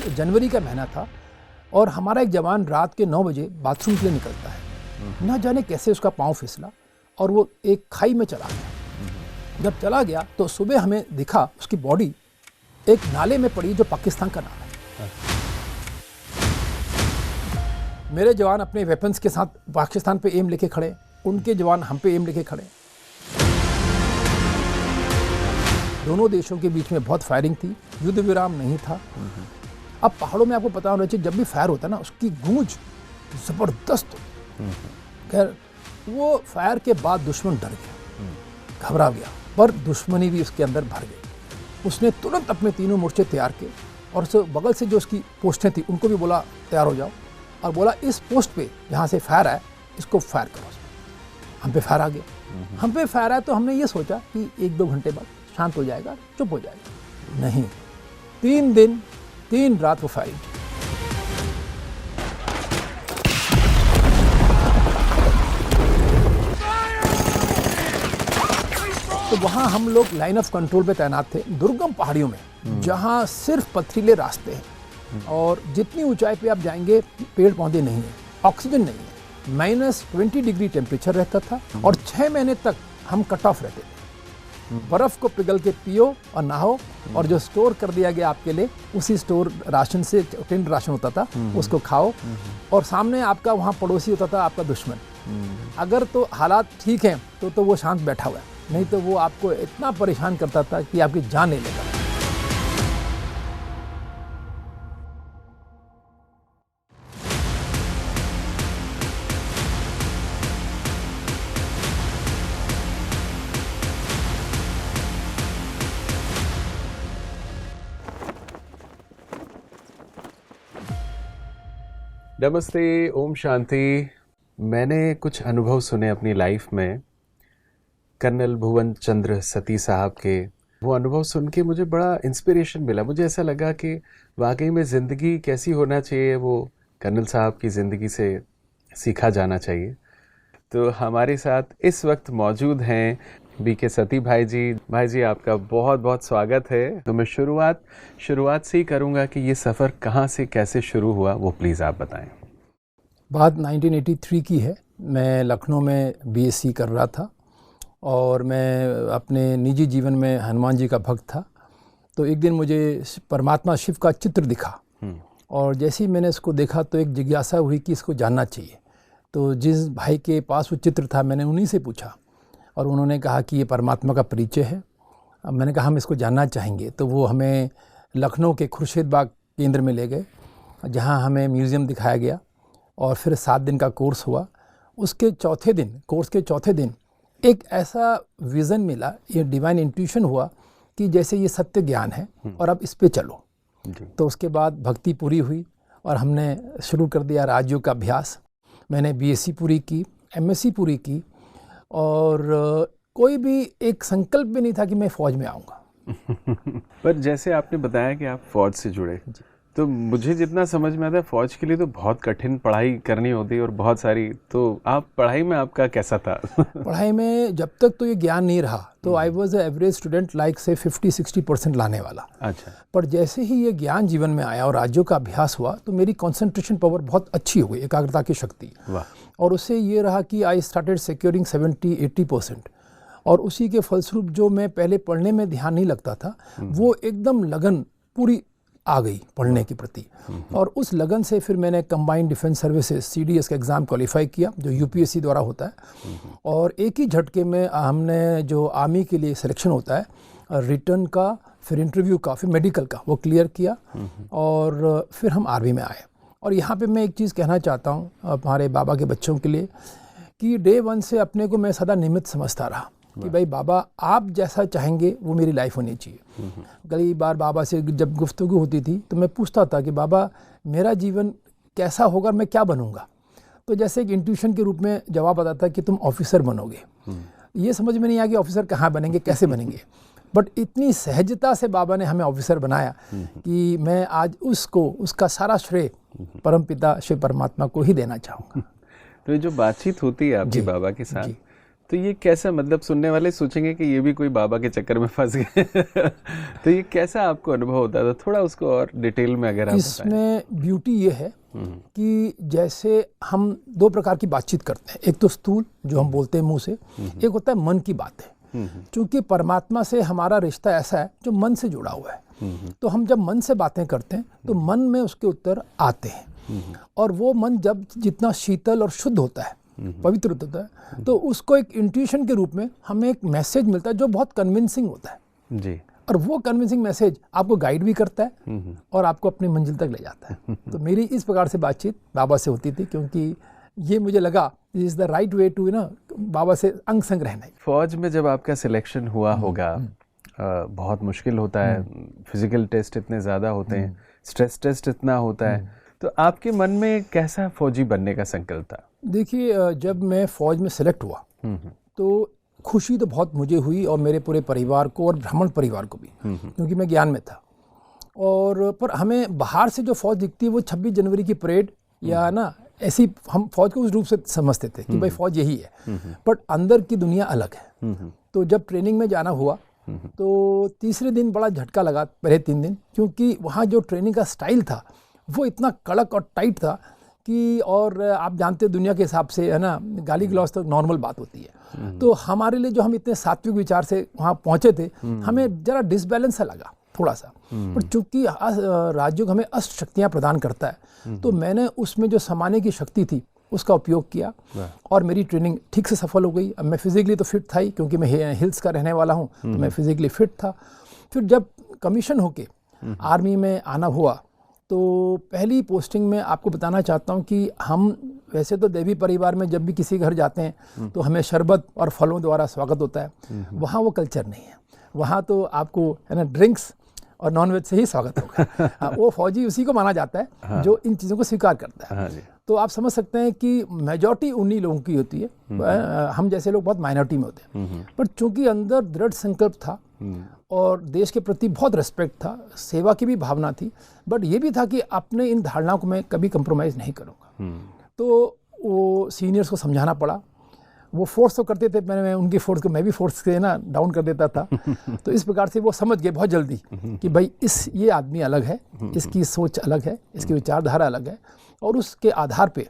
जनवरी का महीना था और हमारा एक जवान रात के 9 बजे बाथरूम के लिए निकलता है। ना जाने कैसे उसका पाँव फिसला और वो एक खाई में चला गया। जब चला गया तो सुबह हमें दिखा उसकी बॉडी एक नाले में पड़ी जो पाकिस्तान का नाला है। मेरे जवान अपने वेपन्स के साथ पाकिस्तान पे एम लेके खड़े, उनके जवान हम पे एम लेके खड़े। दोनों देशों के बीच में बहुत फायरिंग थी, युद्ध विराम नहीं था। अब पहाड़ों में आपको पता होना चाहिए जब भी फायर होता है ना उसकी गूंज जबरदस्त होती। खैर वो फायर के बाद दुश्मन डर गया, घबरा गया, पर दुश्मनी भी उसके अंदर भर गई। उसने तुरंत अपने तीनों मोर्चे तैयार किए और उस बगल से जो उसकी पोस्टें थी उनको भी बोला तैयार हो जाओ, और बोला इस पोस्ट पे जहाँ से फायर आया इसको फायर करो। हम पे फायर आ गया। हम पे फायर आया तो हमने ये सोचा कि 1-2 घंटे बाद शांत हो जाएगा, चुप हो जाएगा। नहीं, 3 दिन 3 रात वो फायरिंग। तो वहाँ हम लोग लाइन ऑफ कंट्रोल पे तैनात थे, दुर्गम पहाड़ियों में जहाँ सिर्फ पथरीले रास्ते हैं और जितनी ऊंचाई पे आप जाएंगे पेड़ पौधे नहीं है, ऑक्सीजन नहीं है, -20 डिग्री टेम्परेचर रहता था और 6 महीने तक हम कट ऑफ रहते थे। बर्फ को पिघल के पियो और नहाओ, और जो स्टोर कर दिया गया आपके लिए उसी स्टोर राशन से, टिन राशन होता था, उसको खाओ। और सामने आपका वहाँ पड़ोसी होता था आपका दुश्मन। अगर तो हालात ठीक हैं तो वो शांत बैठा हुआ है, नहीं तो वो आपको इतना परेशान करता था कि आपकी जान ले लेगा। नमस्ते, ओम शांति। मैंने कुछ अनुभव सुने अपनी लाइफ में कर्नल भुवन चंद्र सती साहब के। वो अनुभव सुन के मुझे बड़ा इंस्पिरेशन मिला। मुझे ऐसा लगा कि वाकई में ज़िंदगी कैसी होना चाहिए वो कर्नल साहब की ज़िंदगी से सीखा जाना चाहिए। तो हमारे साथ इस वक्त मौजूद हैं बीके सती भाई जी। भाई जी, आपका बहुत बहुत स्वागत है। तो मैं शुरुआत से ही करूँगा कि ये सफ़र कहाँ से कैसे शुरू हुआ, वो प्लीज़ आप बताएं। बात 1983 की है। मैं लखनऊ में बीएससी कर रहा था और मैं अपने निजी जीवन में हनुमान जी का भक्त था। तो एक दिन मुझे परमात्मा शिव का चित्र दिखा और जैसे ही मैंने इसको देखा तो एक जिज्ञासा हुई कि इसको जानना चाहिए। तो जिस भाई के पास वो चित्र था मैंने उन्हीं से पूछा और उन्होंने कहा कि ये परमात्मा का परिचय है। अब मैंने कहा हम इसको जानना चाहेंगे। तो वो हमें लखनऊ के खुर्शीद बाग केंद्र में ले गए, जहाँ हमें म्यूज़ियम दिखाया गया और फिर 7 दिन का कोर्स हुआ। उसके चौथे दिन, कोर्स के चौथे दिन एक ऐसा विज़न मिला, ये डिवाइन इंट्यूशन हुआ कि जैसे ये सत्य ज्ञान है और अब इस पे चलो। तो उसके बाद भक्ति पूरी हुई और हमने शुरू कर दिया राजयोग का अभ्यास। मैंने बीएससी पूरी की, एमएससी पूरी की और कोई भी एक संकल्प भी नहीं था कि मैं फ़ौज में आऊँगा। पर जैसे आपने बताया कि आप फ़ौज से जुड़े, तो मुझे जितना समझ में आता है फ़ौज के लिए तो बहुत कठिन पढ़ाई करनी होती है और बहुत सारी। तो आप पढ़ाई में आपका कैसा था? पढ़ाई में जब तक तो ये ज्ञान नहीं रहा तो I was average student, like से 50-60% लाने वाला। अच्छा। पर जैसे ही ये ज्ञान जीवन में आया और राज्यों का अभ्यास हुआ तो मेरी कंसंट्रेशन पावर बहुत अच्छी हो गई, एकाग्रता की शक्ति। और उससे ये रहा कि आई स्टार्टेड सिक्योरिंग 70-80%। और उसी के फलस्वरूप जो मैं पहले पढ़ने में ध्यान नहीं लगता था वो एकदम लगन पूरी आ गई पढ़ने के प्रति। और उस लगन से फिर मैंने कंबाइंड डिफेंस सर्विसेज CDS का एग्ज़ाम क्वालिफाई किया जो UPSC द्वारा होता है। और एक ही झटके में हमने जो आर्मी के लिए सिलेक्शन होता है, रिटर्न का, फिर इंटरव्यू का, फिर मेडिकल का, वो क्लियर किया और फिर हम आर्मी में आए। और यहाँ पे मैं एक चीज़ कहना चाहता हूँ हमारे बाबा के बच्चों के लिए कि डे 1 से अपने को मैं सदा निमित्त समझता रहा कि भाई बाबा आप जैसा चाहेंगे वो मेरी लाइफ होनी चाहिए। कई बार बाबा से जब गुफ्तगू होती थी तो मैं पूछता था कि बाबा मेरा जीवन कैसा होगा, मैं क्या बनूंगा। तो जैसे एक इंट्यूशन के रूप में जवाब आता था कि तुम ऑफिसर बनोगे। ये समझ में नहीं आया कि ऑफिसर कहाँ बनेंगे, कैसे बनेंगे, बट इतनी सहजता से बाबा ने हमें ऑफिसर बनाया कि मैं आज उसका सारा श्रेय परमपिता शिव परमात्मा को ही देना चाहूँगा। तो ये जो बातचीत होती है आपकी बाबा के साथ, तो ये कैसा, मतलब सुनने वाले सोचेंगे कि ये भी कोई बाबा के चक्कर में फंस गए तो ये कैसा आपको अनुभव होता था, थोड़ा उसको और डिटेल में अगर आप बताएं। इसमें ब्यूटी ये है कि जैसे हम दो प्रकार की बातचीत करते हैं, एक तो स्थूल जो हम बोलते हैं मुंह से, एक होता है मन की बात है। क्योंकि परमात्मा से हमारा रिश्ता ऐसा है जो मन से जुड़ा हुआ है, तो हम जब मन से बातें करते हैं तो मन में उसके उत्तर आते हैं, और वो मन जब जितना शीतल और शुद्ध होता है, पवित्र होता है, तो उसको एक इंट्यूशन के रूप में हमें एक मैसेज मिलता है जो बहुत कन्विंसिंग होता है जी। और वो कन्विंसिंग मैसेज आपको गाइड भी करता है और आपको अपनी मंजिल तक ले जाता है। तो मेरी इस प्रकार से बातचीत बाबा से होती थी, क्योंकि ये मुझे लगा is the right way to बाबा से अंग संग रहना। फौज में जब आपका सिलेक्शन हुआ होगा, बहुत मुश्किल होता है, फिजिकल टेस्ट इतने ज़्यादा होते हैं, स्ट्रेस टेस्ट इतना होता है, तो आपके मन में कैसा फौजी बनने का संकल्प था? देखिए, जब मैं फौज में सेलेक्ट हुआ तो खुशी तो बहुत मुझे हुई और मेरे पूरे परिवार को और ब्राह्मण परिवार को भी, क्योंकि मैं ज्ञान में था। और पर हमें बाहर से जो फौज दिखती है वो 26 जनवरी की परेड या ना ऐसी, हम फौज को उस रूप से समझते थे कि भाई फौज यही है, बट अंदर की दुनिया अलग है। तो जब ट्रेनिंग में जाना हुआ तो तीसरे दिन बड़ा झटका लगा, पहले 3 दिन, क्योंकि वहाँ जो ट्रेनिंग का स्टाइल था वो इतना कड़क और टाइट था कि, और आप जानते हैं दुनिया के हिसाब से है ना, गाली गलौज तो नॉर्मल बात होती है। तो हमारे लिए जो हम इतने सात्विक विचार से वहाँ पहुँचे थे, हमें जरा डिसबैलेंस सा लगा थोड़ा सा, पर चूंकि राजयोग हमें अष्ट शक्तियाँ प्रदान करता है, तो मैंने उसमें जो समाने की शक्ति थी उसका उपयोग किया और मेरी ट्रेनिंग ठीक से सफल हो गई। अब मैं फिजिकली तो फिट था ही, क्योंकि मैं हिल्स का रहने वाला हूँ, तो मैं फिजिकली फिट था। फिर जब कमीशन होके आर्मी में आना हुआ तो पहली पोस्टिंग में आपको बताना चाहता हूँ कि हम वैसे तो देवी परिवार में जब भी किसी घर जाते हैं तो हमें शरबत और फलों द्वारा स्वागत होता है। वहाँ वो कल्चर नहीं है, वहाँ तो आपको है ना ड्रिंक्स और नॉनवेज से ही स्वागत होगा। वो फौजी उसी को माना जाता है जो इन चीज़ों को स्वीकार करता है। तो आप समझ सकते हैं कि मेजॉरिटी उन्हीं लोगों की होती है, हम जैसे लोग बहुत माइनॉरिटी में होते हैं। पर चूंकि अंदर दृढ़ संकल्प था और देश के प्रति बहुत रिस्पेक्ट था, सेवा की भी भावना थी, बट ये भी था कि अपने इन धारणाओं को मैं कभी कंप्रोमाइज़ नहीं करूँगा। तो वो सीनियर्स को समझाना पड़ा। वो फोर्स तो करते थे, मैं उनकी फोर्स को मैं भी फोर्स से ना डाउन कर देता था। तो इस प्रकार से वो समझ गए बहुत जल्दी कि भाई ये आदमी अलग है, इसकी सोच अलग है, इसकी विचारधारा अलग है। और उसके आधार पे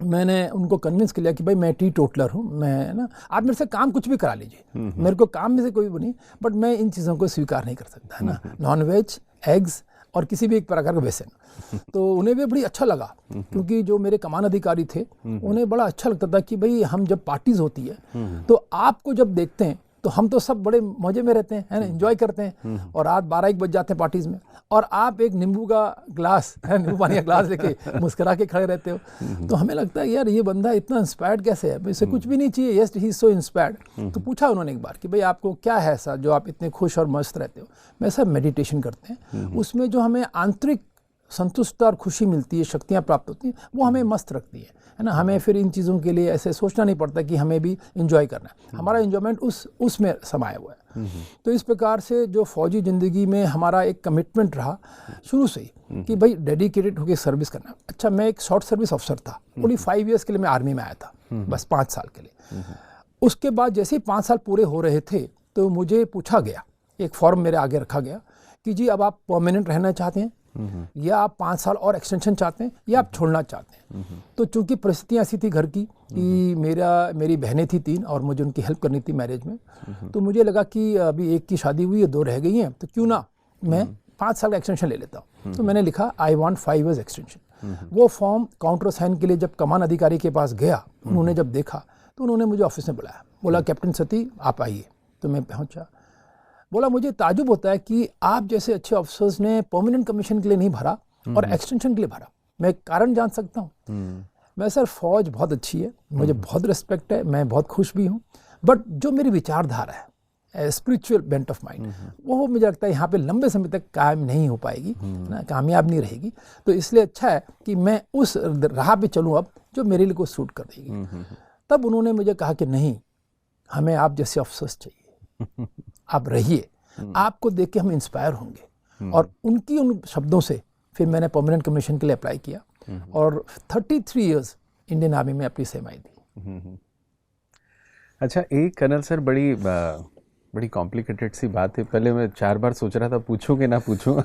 मैंने उनको कन्विंस किया कि भाई मैं टी टोटलर हूँ, मैं ना, आप मेरे से काम कुछ भी करा लीजिए, मेरे को काम में से कोई वो नहीं, बट मैं इन चीज़ों को स्वीकार नहीं कर सकता है ना, नॉनवेज, एग्स और किसी भी एक प्रकार का व्यसन। तो उन्हें भी बड़ी अच्छा लगा, क्योंकि जो मेरे कमान अधिकारी थे उन्हें बड़ा अच्छा लगता था कि भाई हम जब पार्टीज होती है तो आपको जब देखते हैं तो हम तो सब बड़े मजे में रहते हैं, है ना, एंजॉय करते हैं, और रात 12-1 बज जाते हैं पार्टीज में, और आप एक नींबू का ग्लास, नींबू पानी का ग्लास लेके मुस्कुरा के खड़े रहते हो। तो हमें लगता है यार ये बंदा इतना इंस्पायर्ड कैसे है, इसे कुछ भी नहीं चाहिए, yes he is so inspired. तो पूछा उन्होंने एक बार कि भाई आपको क्या है ऐसा जो आप इतने खुश और मस्त रहते हो। मैं सब मेडिटेशन करते हैं, उसमें जो हमें आंतरिक संतुष्टता और खुशी मिलती है, शक्तियाँ प्राप्त होती हैं, वो हमें मस्त रखती है ना। हमें फिर इन चीज़ों के लिए ऐसे सोचना नहीं पड़ता कि हमें भी इंजॉय करना है, हमारा इंजॉयमेंट उसमें समाया हुआ है। तो इस प्रकार से जो फौजी ज़िंदगी में हमारा एक कमिटमेंट रहा शुरू से ही कि भाई डेडिकेटेड होकर सर्विस करना। अच्छा, मैं एक शॉर्ट सर्विस अफसर था, ओनली 5 ईयर्स के लिए मैं आर्मी में आया था, बस 5 साल के लिए। उसके बाद जैसे ही 5 साल पूरे हो रहे थे तो मुझे पूछा गया, एक फॉर्म मेरे आगे रखा गया कि जी अब आप परमानेंट रहना चाहते हैं या आप 5 साल और एक्सटेंशन चाहते हैं या आप छोड़ना चाहते हैं। तो चूंकि परिस्थितियाँ ऐसी थी घर की कि मेरी बहनें थी 3 और मुझे उनकी हेल्प करनी थी मैरिज में, तो मुझे लगा कि अभी एक की शादी हुई है, 2 रह गई हैं, तो क्यों ना मैं 5 साल का एक्सटेंशन ले लेता हूँ। तो मैंने लिखा आई वांट 5 years एक्सटेंशन। वो फॉर्म काउंटर साइन के लिए जब कमान अधिकारी के पास गया, उन्होंने जब देखा तो उन्होंने मुझे ऑफिस में बुलाया, बोला कैप्टन सती आप आइए। तो मैं पहुँचा, बोला मुझे ताजुब होता है कि आप जैसे अच्छे ऑफिसर्स ने परमानेंट कमीशन के लिए नहीं भरा और एक्सटेंशन के लिए भरा, मैं कारण जान सकता हूँ? मैं सर फौज बहुत अच्छी है, मुझे बहुत रिस्पेक्ट है, मैं बहुत खुश भी हूँ, बट जो मेरी विचारधारा है, स्पिरिचुअल बेंट ऑफ माइंड, वो मुझे लगता है यहाँ पे लंबे समय तक कायम नहीं हो पाएगी, ना कामयाब नहीं रहेगी। तो इसलिए अच्छा है कि मैं उस राह पे चलूँ अब जो मेरे लिए को सूट कर देगी। तब उन्होंने मुझे कहा कि नहीं, हमें आप जैसे अफसर्स चाहिए, आप रहिए, आपको देख के हम इंस्पायर होंगे। और उनकी उन शब्दों से फिर मैंने परमानेंट कमीशन के लिए अप्लाई किया और 33 इयर्स इंडियन आर्मी में अपनी सेवाएं दी। अच्छा, एक कर्नल सर बड़ी कॉम्प्लिकेटेड सी बात है, पहले मैं 4 बार सोच रहा था पूछूं कि ना पूछूं।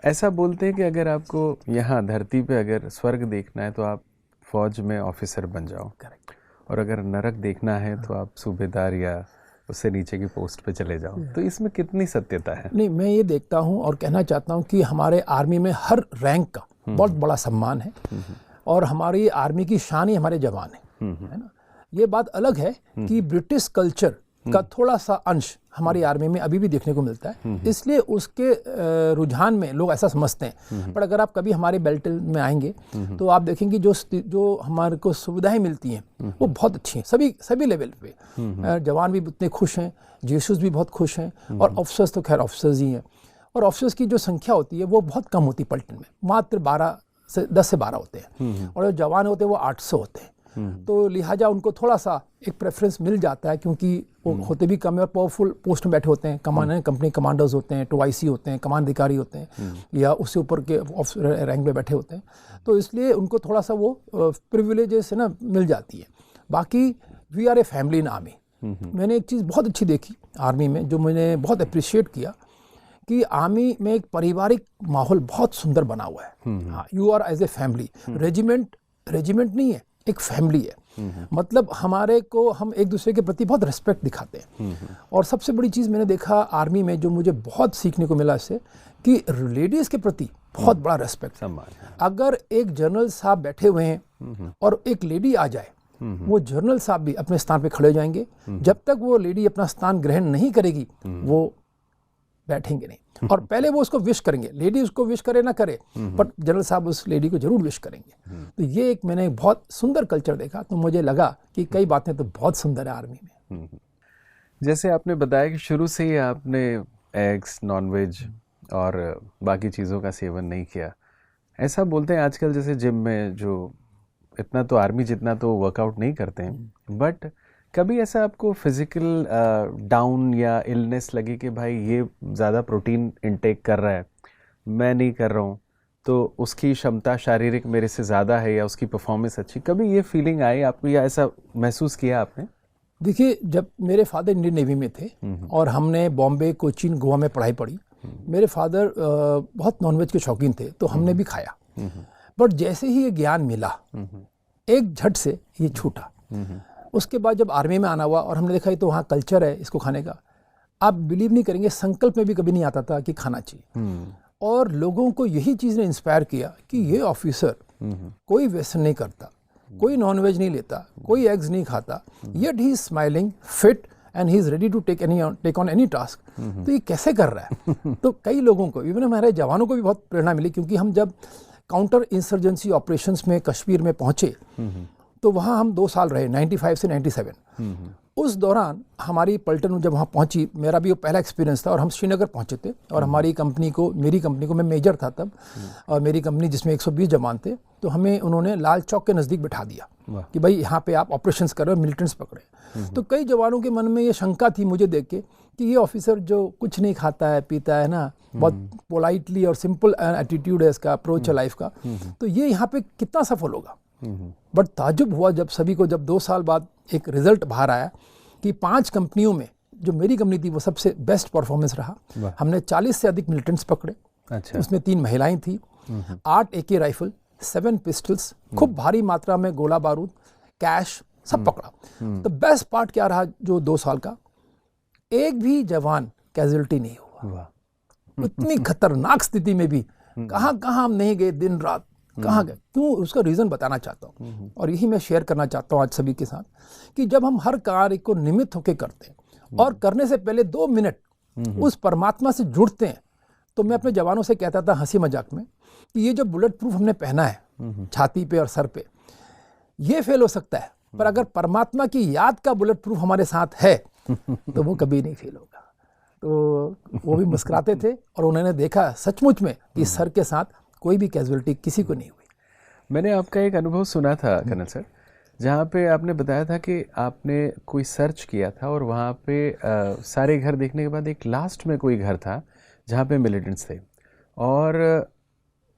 ऐसा बोलते हैं कि अगर आपको यहाँ धरती पे अगर स्वर्ग देखना है तो आप फौज में ऑफिसर बन जाओ, और अगर नरक देखना है तो आप सूबेदार या उससे नीचे की पोस्ट पे चले जाओ। तो इसमें कितनी सत्यता है? नहीं, मैं ये देखता हूँ और कहना चाहता हूँ कि हमारे आर्मी में हर रैंक का बहुत बड़ा सम्मान है, और हमारी आर्मी की शान ही हमारे जवान है ना। ये बात अलग है कि ब्रिटिश कल्चर का थोड़ा सा अंश हमारी आर्मी में अभी भी देखने को मिलता है, इसलिए उसके रुझान में लोग ऐसा समझते हैं। पर अगर आप कभी हमारे बेल्ट में आएंगे तो आप देखेंगे जो हमारे को सुविधाएं मिलती हैं वो बहुत अच्छी हैं, सभी लेवल पे। जवान भी उतने खुश हैं, जेसूस भी बहुत खुश हैं, और ऑफिसर्स तो खैर ऑफिसर्स ही हैं। और ऑफिसर्स की जो संख्या होती है वो बहुत कम होती है पलटन में, मात्र 10 से 12 होते हैं, और जो जवान होते हैं वो 800 होते हैं। तो लिहाजा उनको थोड़ा सा एक प्रेफरेंस मिल जाता है, क्योंकि वो होते भी कम है और पावरफुल पोस्ट में बैठे होते हैं, कंपनी कमांडर्स होते हैं, 2IC होते हैं, कमान अधिकारी होते हैं, या उससे ऊपर के रैंक में बैठे होते हैं। तो इसलिए उनको थोड़ा सा वो प्रिविलेजेस है ना मिल जाती है। बाकी we are a family in army. मैंने एक चीज़ बहुत अच्छी देखी आर्मी में, जो मैंने बहुत अप्रिशिएट किया, कि आर्मी में एक पारिवारिक माहौल बहुत सुंदर बना हुआ है। You are as a family. Regiment नहीं है, एक फैमिली है। मतलब हम एक दूसरे के प्रति बहुत रिस्पेक्ट दिखाते हैं। और सबसे बड़ी चीज़ मैंने देखा आर्मी में, जो मुझे बहुत सीखने को मिला इससे, कि लेडीज़ के प्रति बहुत बड़ा रिस्पेक्ट। अगर एक जनरल साहब बैठे हुए हैं और एक लेडी आ जाए, वो जनरल साहब भी अपने स्थान पे खड़े हो जाएंगे। जब तक वो लेडी अपना स्थान ग्रहण नहीं करेगी वो बैठेंगे नहीं, और पहले वो उसको विश करेंगे। लेडी उसको विश करे ना करे, पर जनरल साहब उस लेडी को जरूर विश करेंगे। तो ये एक मैंने बहुत सुंदर कल्चर देखा, तो मुझे लगा कि कई बातें तो बहुत सुंदर है आर्मी में। जैसे आपने बताया कि शुरू से ही आपने एग्स, नॉनवेज और बाकी चीज़ों का सेवन नहीं किया। ऐसा बोलते हैं आजकल जैसे जिम में जो इतना तो आर्मी जितना तो वर्कआउट नहीं करते हैं, बट कभी ऐसा आपको फिजिकल डाउन या इलनेस लगी कि भाई ये ज़्यादा प्रोटीन इनटेक कर रहा है, मैं नहीं कर रहा हूँ, तो उसकी क्षमता शारीरिक मेरे से ज़्यादा है या उसकी परफॉर्मेंस अच्छी, कभी ये फीलिंग आई आपको या ऐसा महसूस किया आपने? देखिए, जब मेरे फादर इंडियन नेवी में थे और हमने बॉम्बे, कोचीन, गोवा में पढ़ाई पढ़ी, मेरे फादर बहुत नॉनवेज के शौकीन थे, तो हमने भी खाया। बट जैसे ही ये ज्ञान मिला, एक झट से ये छूटा। उसके बाद जब आर्मी में आना हुआ और हमने देखा ये तो वहाँ कल्चर है इसको खाने का, आप बिलीव नहीं करेंगे, संकल्प में भी कभी नहीं आता था कि खाना चाहिए। और लोगों को यही चीज़ ने इंस्पायर किया कि ये ऑफिसर कोई व्यसन नहीं करता, कोई नॉनवेज नहीं लेता, कोई एग्स नहीं खाता, yet he is smiling, fit and he is ready to take on any task. तो ये कैसे कर रहा है? तो कई लोगों को, इवन हमारे जवानों को भी बहुत प्रेरणा मिली, क्योंकि हम जब काउंटर इंसर्जेंसी ऑपरेशंस में कश्मीर में पहुंचे तो वहाँ हम 2 साल रहे, 95 से 97। उस दौरान हमारी पलटन जब वहाँ पहुँची, मेरा भी वो पहला एक्सपीरियंस था, और हम श्रीनगर पहुँचे थे, और मेरी कंपनी को मैं मेजर था तब, और मेरी कंपनी जिसमें 120 जवान थे, तो हमें उन्होंने लाल चौक के नज़दीक बिठा दिया कि भाई यहाँ पे आप ऑपरेशंस कर रहे हो, मिलिटेंट्स पकड़े। तो कई जवानों के मन में ये शंका थी मुझे देख के कि ये ऑफिसर जो कुछ नहीं खाता है पीता है ना, बहुत पोलाइटली और सिंपल एटीट्यूड है इसका, अप्रोच है लाइफ का, तो ये यहाँ पे कितना सफल होगा। बट ताजुब हुआ जब 2 साल बाद एक रिजल्ट बाहर आया कि 5 कंपनियों में जो मेरी कंपनी थी वो सबसे बेस्ट परफॉर्मेंस रहा। हमने 40 से अधिक मिलिटेंट्स पकड़े। अच्छा। उसमें 3 महिलाएं थी, 8 AK राइफल, 7 पिस्टल्स, खूब भारी मात्रा में गोला बारूद, कैश, सब पकड़ा। तो बेस्ट पार्ट क्या रहा, जो 2 साल का, एक भी जवान कैजुअल्टी नहीं हुआ। इतनी खतरनाक स्थिति में भी कहाँ हम नहीं गए, दिन रात कहाँ गए, क्यों, उसका रीज़न बताना चाहता हूँ, और यही मैं शेयर करना चाहता हूँ आज सभी के साथ, कि जब हम हर कार्य को निमित्त होकर करते हैं और करने से पहले 2 मिनट उस परमात्मा से जुड़ते हैं, तो मैं अपने जवानों से कहता था हंसी मजाक में कि ये जो बुलेट प्रूफ हमने पहना है छाती पे और सर पे, ये फेल हो सकता है, पर अगर परमात्मा की याद का बुलेट प्रूफ हमारे साथ है तो वो कभी नहीं फेल होगा। तो वो भी मुस्कुराते थे, और उन्होंने देखा सचमुच में कि सर के साथ कोई भी कैजुअलिटी किसी को नहीं हुई। मैंने आपका एक अनुभव सुना था कर्नल सर, जहाँ पे आपने बताया था कि आपने कोई सर्च किया था और वहाँ पे सारे घर देखने के बाद एक लास्ट में कोई घर था जहाँ पे मिलिटेंट्स थे, और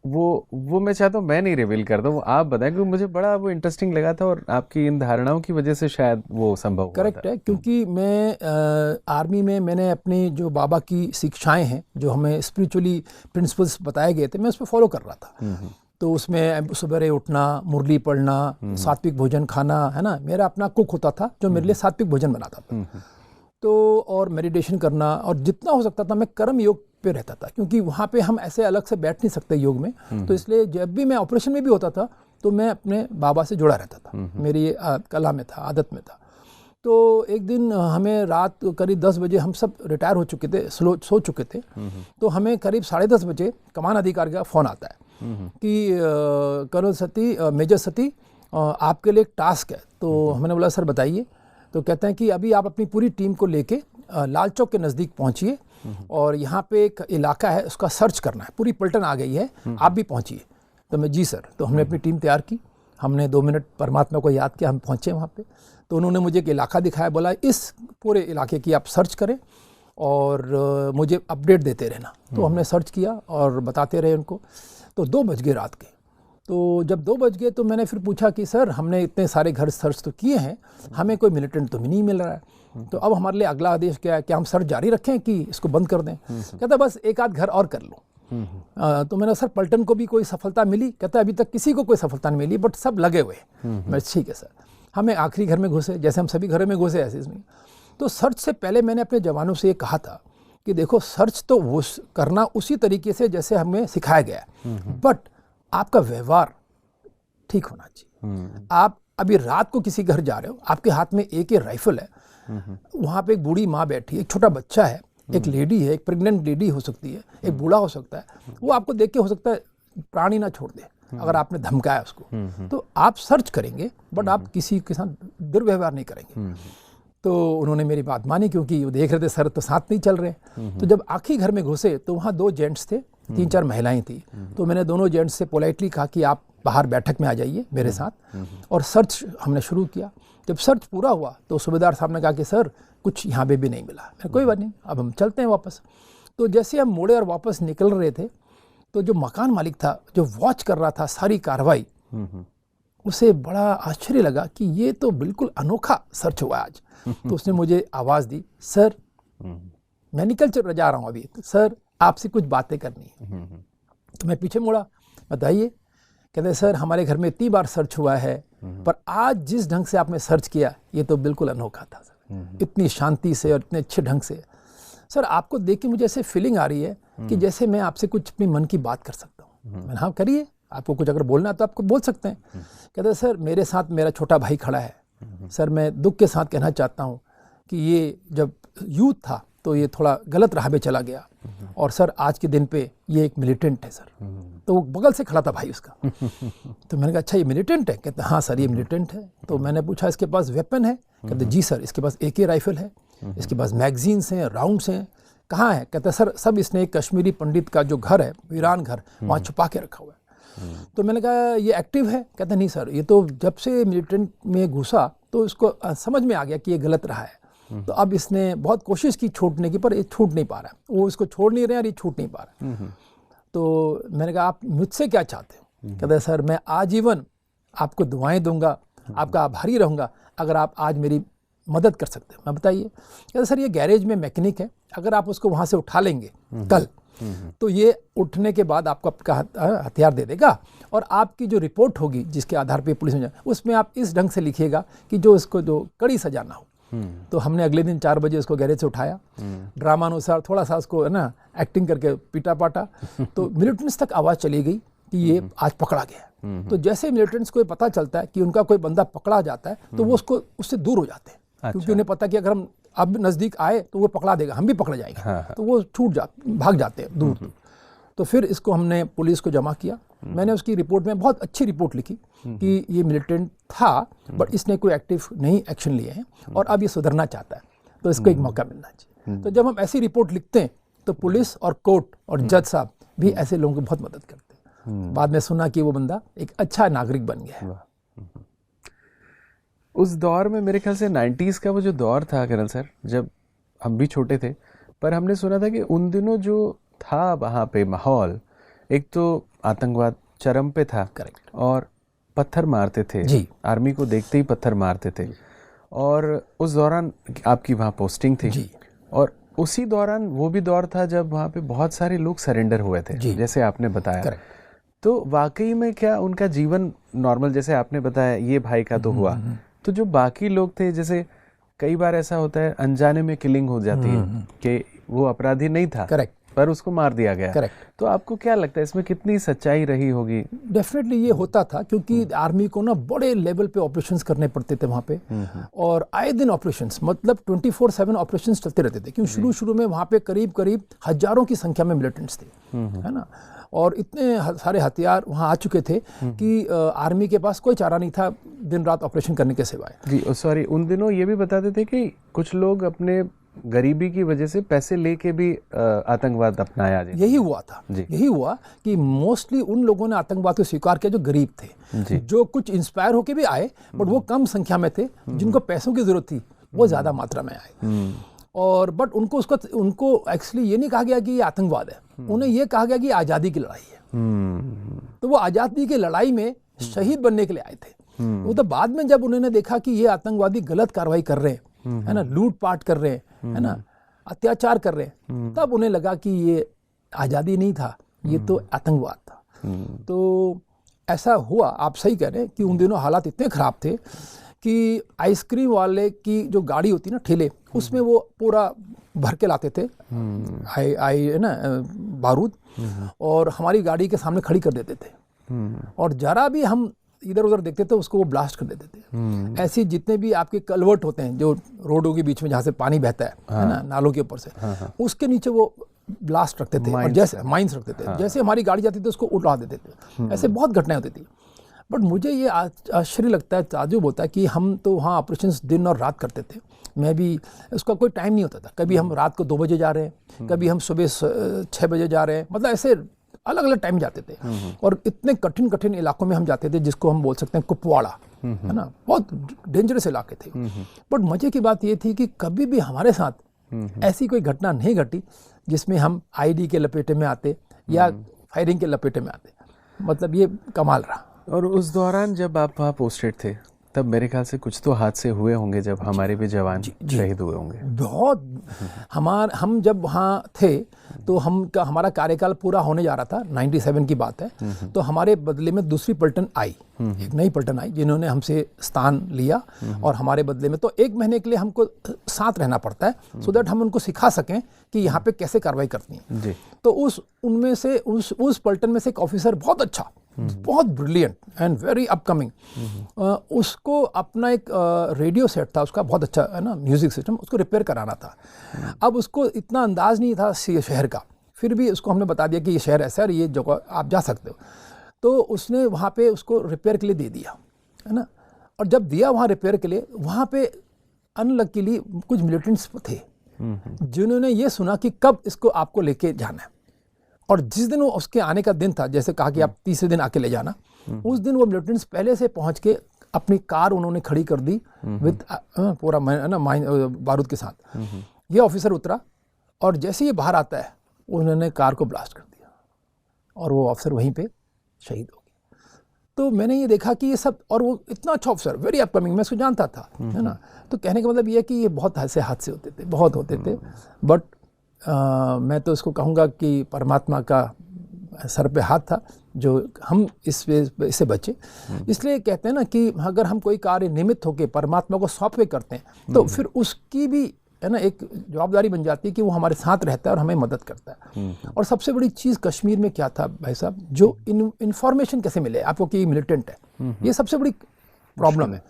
वो मैं चाहता हूँ मैं नहीं रिवील करता हूँ, आप बताएं, क्योंकि मुझे बड़ा वो इंटरेस्टिंग लगा था और आपकी इन धारणाओं की वजह से शायद वो संभव हुआ था। करेक्ट है, क्योंकि मैं आर्मी में मैंने अपनी जो बाबा की शिक्षाएं हैं, जो हमें स्पिरिचुअली प्रिंसिपल्स बताए गए थे, मैं उस पर फॉलो कर रहा था। तो उसमें सवेरे उठना, मुरली पढ़ना, सात्विक भोजन खाना, है ना, मेरा अपना कुक होता था जो मेरे लिए सात्विक भोजन बनाता था। तो और मेडिटेशन करना, और जितना हो सकता था मैं कर्म योग पे रहता था, क्योंकि वहाँ पे हम ऐसे अलग से बैठ नहीं सकते योग में। तो इसलिए जब भी मैं ऑपरेशन में भी होता था तो मैं अपने बाबा से जुड़ा रहता था, मेरी कला में था, आदत में था। तो एक दिन हमें रात करीब 10 बजे, हम सब रिटायर हो चुके थे, सो चुके थे। तो हमें करीब 10:30 बजे कमान अधिकारी का फ़ोन आता है कि कर्नल सती, मेजर सती, आपके लिए एक टास्क है। तो हमने बोला सर बताइए। तो कहते हैं कि अभी आप अपनी पूरी टीम को लेके लाल चौक के नज़दीक पहुंचिए और यहाँ पे एक इलाका है, उसका सर्च करना है, पूरी पलटन आ गई है, आप भी पहुंचिए। तो मैं जी सर। तो हमने अपनी टीम तैयार की, हमने 2 मिनट परमात्मा को याद किया, हम पहुँचे वहाँ पे। तो उन्होंने मुझे एक इलाका दिखाया, बोला इस पूरे इलाके की आप सर्च करें और मुझे अपडेट देते रहना। तो हमने सर्च किया और बताते रहे उनको। तो 2 बज गए रात के। तो जब 2 बज गए तो मैंने फिर पूछा कि सर हमने इतने सारे घर सर्च तो किए हैं, हमें कोई मिलिटेंट तो भी नहीं मिल रहा है, तो अब हमारे लिए अगला आदेश क्या है, क्या हम सर्च जारी रखें कि इसको बंद कर दें? कहता बस एक आध घर और कर लो। तो मैंने सर पलटन को भी कोई सफलता मिली? कहता अभी तक किसी को कोई सफलता नहीं मिली, बट सब लगे हुए। मैं ठीक है सर। हमें आखिरी घर में घुसे, जैसे हम सभी घरों में घुसे ऐसे इसमें। तो सर्च से पहले मैंने अपने जवानों से ये कहा था कि देखो सर्च तो वो करना उसी तरीके से जैसे हमें सिखाया गया है, बट आपका व्यवहार ठीक होना चाहिए। आप अभी रात को किसी घर जा रहे हो, आपके हाथ में एक राइफल है, वहाँ पे एक बूढ़ी माँ बैठी है, एक छोटा बच्चा है, एक लेडी है, एक प्रेग्नेंट लेडी हो सकती है, एक बूढ़ा हो सकता है, वो आपको देख के हो सकता है प्राणी ना छोड़ दे अगर आपने धमकाया उसको। तो आप सर्च करेंगे बट आप किसी के साथ दुर्व्यवहार नहीं करेंगे। तो उन्होंने मेरी बात मानी, क्योंकि वो देख रहे थे सर तो साथ नहीं चल रहे। तो जब आखिरी घर में घुसे तो वहाँ 2 जेंट्स थे, 3-4 महिलाएं थी। तो मैंने दोनों जेंट्स से पोलाइटली कहा कि आप बाहर बैठक में आ जाइए मेरे साथ, और सर्च हमने शुरू किया। जब सर्च पूरा हुआ तो सूबेदार साहब ने कहा कि सर कुछ यहाँ पे भी नहीं मिला। मैं कोई बात नहीं, अब हम चलते हैं वापस। तो जैसे हम मुड़े और वापस निकल रहे थे तो जो मकान मालिक था, जो वॉच कर रहा था सारी कार्रवाई, उसे बड़ा आश्चर्य लगा कि ये तो बिल्कुल अनोखा सर्च हुआ आज। तो उसने मुझे आवाज़ दी, सर मैं निकल जा रहा हूँ अभी, तो सर आपसे कुछ बातें करनी है। तो मैं पीछे मुड़ा, बताइए। कहते सर हमारे घर में इतनी बार सर्च हुआ है, पर आज जिस ढंग से आपने सर्च किया ये तो बिल्कुल अनोखा था सर, इतनी शांति से और इतने अच्छे ढंग से। सर आपको देख के मुझे ऐसे फीलिंग आ रही है कि जैसे मैं आपसे कुछ अपनी मन की बात कर सकता हूँ। मैंने हाँ करिए, आपको कुछ अगर बोलना है तो आपको बोल सकते हैं। कहते सर मेरे साथ मेरा छोटा भाई खड़ा है, सर मैं दुख के साथ कहना चाहता हूँ कि ये जब यूथ था तो ये थोड़ा गलत राह पे चला गया, और सर आज के दिन पे ये एक मिलिटेंट है सर। तो वो बगल से खड़ा था भाई उसका। तो मैंने कहा अच्छा ये मिलिटेंट है? कहते हाँ सर ये मिलिटेंट है। तो मैंने पूछा इसके पास वेपन है? कहते जी सर इसके पास AK राइफल है, इसके पास मैगजीन्स हैं, राउंड्स हैं। कहाँ है? कहते सर सब इसने एक कश्मीरी पंडित का जो घर है, वीरान घर, वहाँ छुपा के रखा हुआ है। तो मैंने कहा ये एक्टिव है? कहते नहीं सर ये तो जब से मिलिटेंट में घुसा तो इसको समझ में आ गया कि ये गलत रहा है, तो अब इसने बहुत कोशिश की छूटने की, पर ये छूट नहीं पा रहा है, वो इसको छोड़ नहीं रहे और ये छूट नहीं पा रहा है। तो मैंने कहा आप मुझसे क्या चाहते हो? कहते सर मैं आजीवन आपको दुआएं दूंगा, आपका आभारी रहूंगा अगर आप आज मेरी मदद कर सकते हैं। मैं बताइए? कहते सर ये गैरेज में मैकेनिक है, अगर आप उसको वहाँ से उठा लेंगे कल, तो ये उठने के बाद आपको आपका हथियार दे देगा, और आपकी जो रिपोर्ट होगी जिसके आधार पे पुलिस में उसमें आप इस ढंग से लिखिएगा कि जो इसको जो कड़ी सजा ना हो। तो हमने अगले दिन 4 बजे उसको गैरेज से उठाया, ड्रामा अनुसार थोड़ा सा उसको है ना एक्टिंग करके पीटा पाटा। तो मिलिटेंट्स तक आवाज़ चली गई कि ये आज पकड़ा गया। तो जैसे मिलिटेंट्स को पता चलता है कि उनका कोई बंदा पकड़ा जाता है तो वो उसको उससे दूर हो जाते हैं, क्योंकि उन्हें पता कि अगर हम अब नज़दीक आए तो वो पकड़ा देगा, हम भी पकड़ जाएंगे। तो वो भाग जाते हैं दूर। तो फिर इसको हमने पुलिस को जमा किया। मैंने उसकी रिपोर्ट में बहुत अच्छी रिपोर्ट लिखी कि ये मिलिटेंट था बट इसने कोई एक्टिव नहीं एक्शन लिए हैं और अब ये सुधरना चाहता है, तो इसको एक मौका मिलना चाहिए। तो जब हम ऐसी रिपोर्ट लिखते हैं तो पुलिस और कोर्ट और जज साहब भी ऐसे लोगों की बहुत मदद करते हैं। बाद में सुना कि वो बंदा एक अच्छा नागरिक बन गया है। उस दौर में मेरे ख्याल से 90s का वो जो दौर था कर्नल सर, जब हम भी छोटे थे, पर हमने सुना था कि उन दिनों जो था वहाँ पे माहौल, एक तो आतंकवाद चरम पे था, करेक्ट, और पत्थर मारते थे जी, आर्मी को देखते ही पत्थर मारते थे, और उस दौरान आपकी वहाँ पोस्टिंग थी जी, और उसी दौरान वो भी दौर था जब वहाँ पे बहुत सारे लोग सरेंडर हुए थे, जी, जैसे आपने बताया। करेक्ट, तो वाकई में क्या उनका जीवन नॉर्मल, जैसे आपने बताया ये भाई का तो हुआ, तो जो बाकी लोग थे, जैसे कई बार ऐसा होता है अनजाने में किलिंग हो जाती है कि वो अपराधी नहीं था, करेक्ट, पर उसको मार दिया गया। करेक्ट। तो आपको क्या लगता है इसमें कितनी सच्चाई रही होगी? डेफिनेटली ये होता था, क्योंकि आर्मी को ना बड़े लेवल पे ऑपरेशंस करने पड़ते थे वहाँ पे, और आए दिन ऑपरेशंस, मतलब 24/7 ऑपरेशंस चलते रहते थे, क्योंकि शुरू में वहाँ पे करीब करीब हजारों की संख्या में मिलिटेंट्स थे, है ना, और इतने सारे हथियार वहाँ आ चुके थे कि आर्मी के पास कोई चारा नहीं था दिन रात ऑपरेशन करने के सिवाय। जी सॉरी, उन दिनों ये भी बताते थे कि कुछ लोग अपने गरीबी की वजह से पैसे लेके भी आतंकवाद अपनाया। यही हुआ था, यही हुआ कि मोस्टली उन लोगों ने आतंकवाद को स्वीकार किया जो गरीब थे, जो कुछ इंस्पायर होके भी आए, बट वो कम संख्या में थे, जिनको पैसों की जरूरत थी वो ज्यादा मात्रा में आए। और बट उनको एक्चुअली ये नहीं कहा गया कि ये आतंकवाद है, उन्हें ये कहा गया कि आज़ादी की लड़ाई है। तो वो आज़ादी की लड़ाई में शहीद बनने के लिए आए थे। वो तो बाद में जब उन्होंने देखा कि ये आतंकवादी गलत कार्रवाई कर रहे हैं, है ना, लूटपाट कर रहे हैं, है ना, अत्याचार कर रहे हैं, तब उन्हें लगा कि ये आज़ादी नहीं था, ये तो आतंकवाद था। तो ऐसा हुआ, आप सही कह रहे हैं कि उन दिनों हालात इतने ख़राब थे कि आइसक्रीम वाले की जो गाड़ी होती ना, ठेले, उसमें वो पूरा भर के लाते थे है ना बारूद, और हमारी गाड़ी के सामने खड़ी कर देते थे, और जरा भी हम इधर उधर देखते थे उसको वो ब्लास्ट कर देते थे। ऐसे जितने भी आपके कलवर्ट होते हैं जो रोडों के बीच में जहाँ से पानी बहता है ना, नालों के ऊपर से, उसके नीचे वो ब्लास्ट रखते थे, और जैसे माइंस रखते थे, जैसे हमारी गाड़ी जाती थी उसको उड़ा देते थे। ऐसे बहुत घटनाएं होती थी। बट मुझे ये आश्चर्य लगता है, ताजुब होता है कि हम तो वहाँ ऑपरेशंस दिन और रात करते थे। मैं भी, उसका कोई टाइम नहीं होता था, कभी हम रात को 2 बजे जा रहे हैं, कभी हम सुबह 6 बजे जा रहे हैं, मतलब ऐसे अलग अलग टाइम जाते थे। और इतने कठिन कठिन इलाकों में हम जाते थे जिसको हम बोल सकते हैं कुपवाड़ा, है ना, बहुत डेंजरस इलाके थे। बट मजे की बात ये थी कि कभी भी हमारे साथ ऐसी कोई घटना नहीं घटी जिसमें हम आईडी के लपेटे में आते या फायरिंग के लपेटे में आते। मतलब ये कमाल रहा। और उस दौरान जब आप वहाँ पोस्टेड थे, तब मेरे ख्याल से कुछ तो हादसे हुए होंगे जब हमारे भी जवान शहीद हुए होंगे। बहुत। हम जब वहाँ थे तो हमारा कार्यकाल पूरा होने जा रहा था, 97 की बात है। तो हमारे बदले में दूसरी पलटन आई, एक नई पलटन आई जिन्होंने हमसे स्थान लिया, और हमारे बदले में तो 1 महीने के लिए हमको साथ रहना पड़ता है, सो दैट हम उनको सिखा सकें कि यहाँ पे कैसे कार्रवाई करनी है जी। तो उनमें से उस पलटन में से एक ऑफिसर बहुत अच्छा, बहुत ब्रिलियंट एंड वेरी अपकमिंग, उसको अपना एक रेडियो सेट था उसका, बहुत अच्छा, है ना, म्यूजिक सिस्टम, उसको रिपेयर कराना था। अब उसको इतना अंदाज नहीं था शहर का, फिर भी उसको हमने बता दिया कि ये शहर ऐसा है, ये जगह आप जा सकते हो। तो उसने वहाँ पे उसको रिपेयर के लिए दे दिया, है ना, और जब दिया वहाँ रिपेयर के लिए, वहाँ पे अनलकीली कुछ मिलिटेंट्स थे जिन्होंने ये सुना कि कब इसको आपको लेके जाना है, और जिस दिन वो उसके आने का दिन था, जैसे कहा कि आप तीसरे दिन आके ले जाना, उस दिन वो मिलिटेंट्स पहले से पहुंच के अपनी कार उन्होंने खड़ी कर दी विद पूरा बारूद के साथ। ये ऑफिसर उतरा, और जैसे ये बाहर आता है उन्होंने कार को ब्लास्ट कर दिया, और वो ऑफिसर वहीं पे शहीद हो गया। तो मैंने ये देखा कि ये सब, और वो इतना अच्छा ऑफिसर, वेरी अपकमिंग, मैं उसको जानता था, है ना। तो कहने का मतलब ये है कि ये बहुत ऐसे हादसे होते थे, बहुत होते थे। बट मैं तो इसको कहूँगा कि परमात्मा का सर पे हाथ था जो हम इससे बचे। इसलिए कहते हैं ना कि अगर हम कोई कार्य निमित्त होकर परमात्मा को सौंप के करते हैं तो फिर उसकी भी, है ना, एक जवाबदारी बन जाती है कि वो हमारे साथ रहता है और हमें मदद करता है। और सबसे बड़ी चीज़ कश्मीर में क्या था भाई साहब, जो इन्फॉर्मेशन कैसे मिले आपको कि मिलिटेंट है, ये सबसे बड़ी प्रॉब्लम है।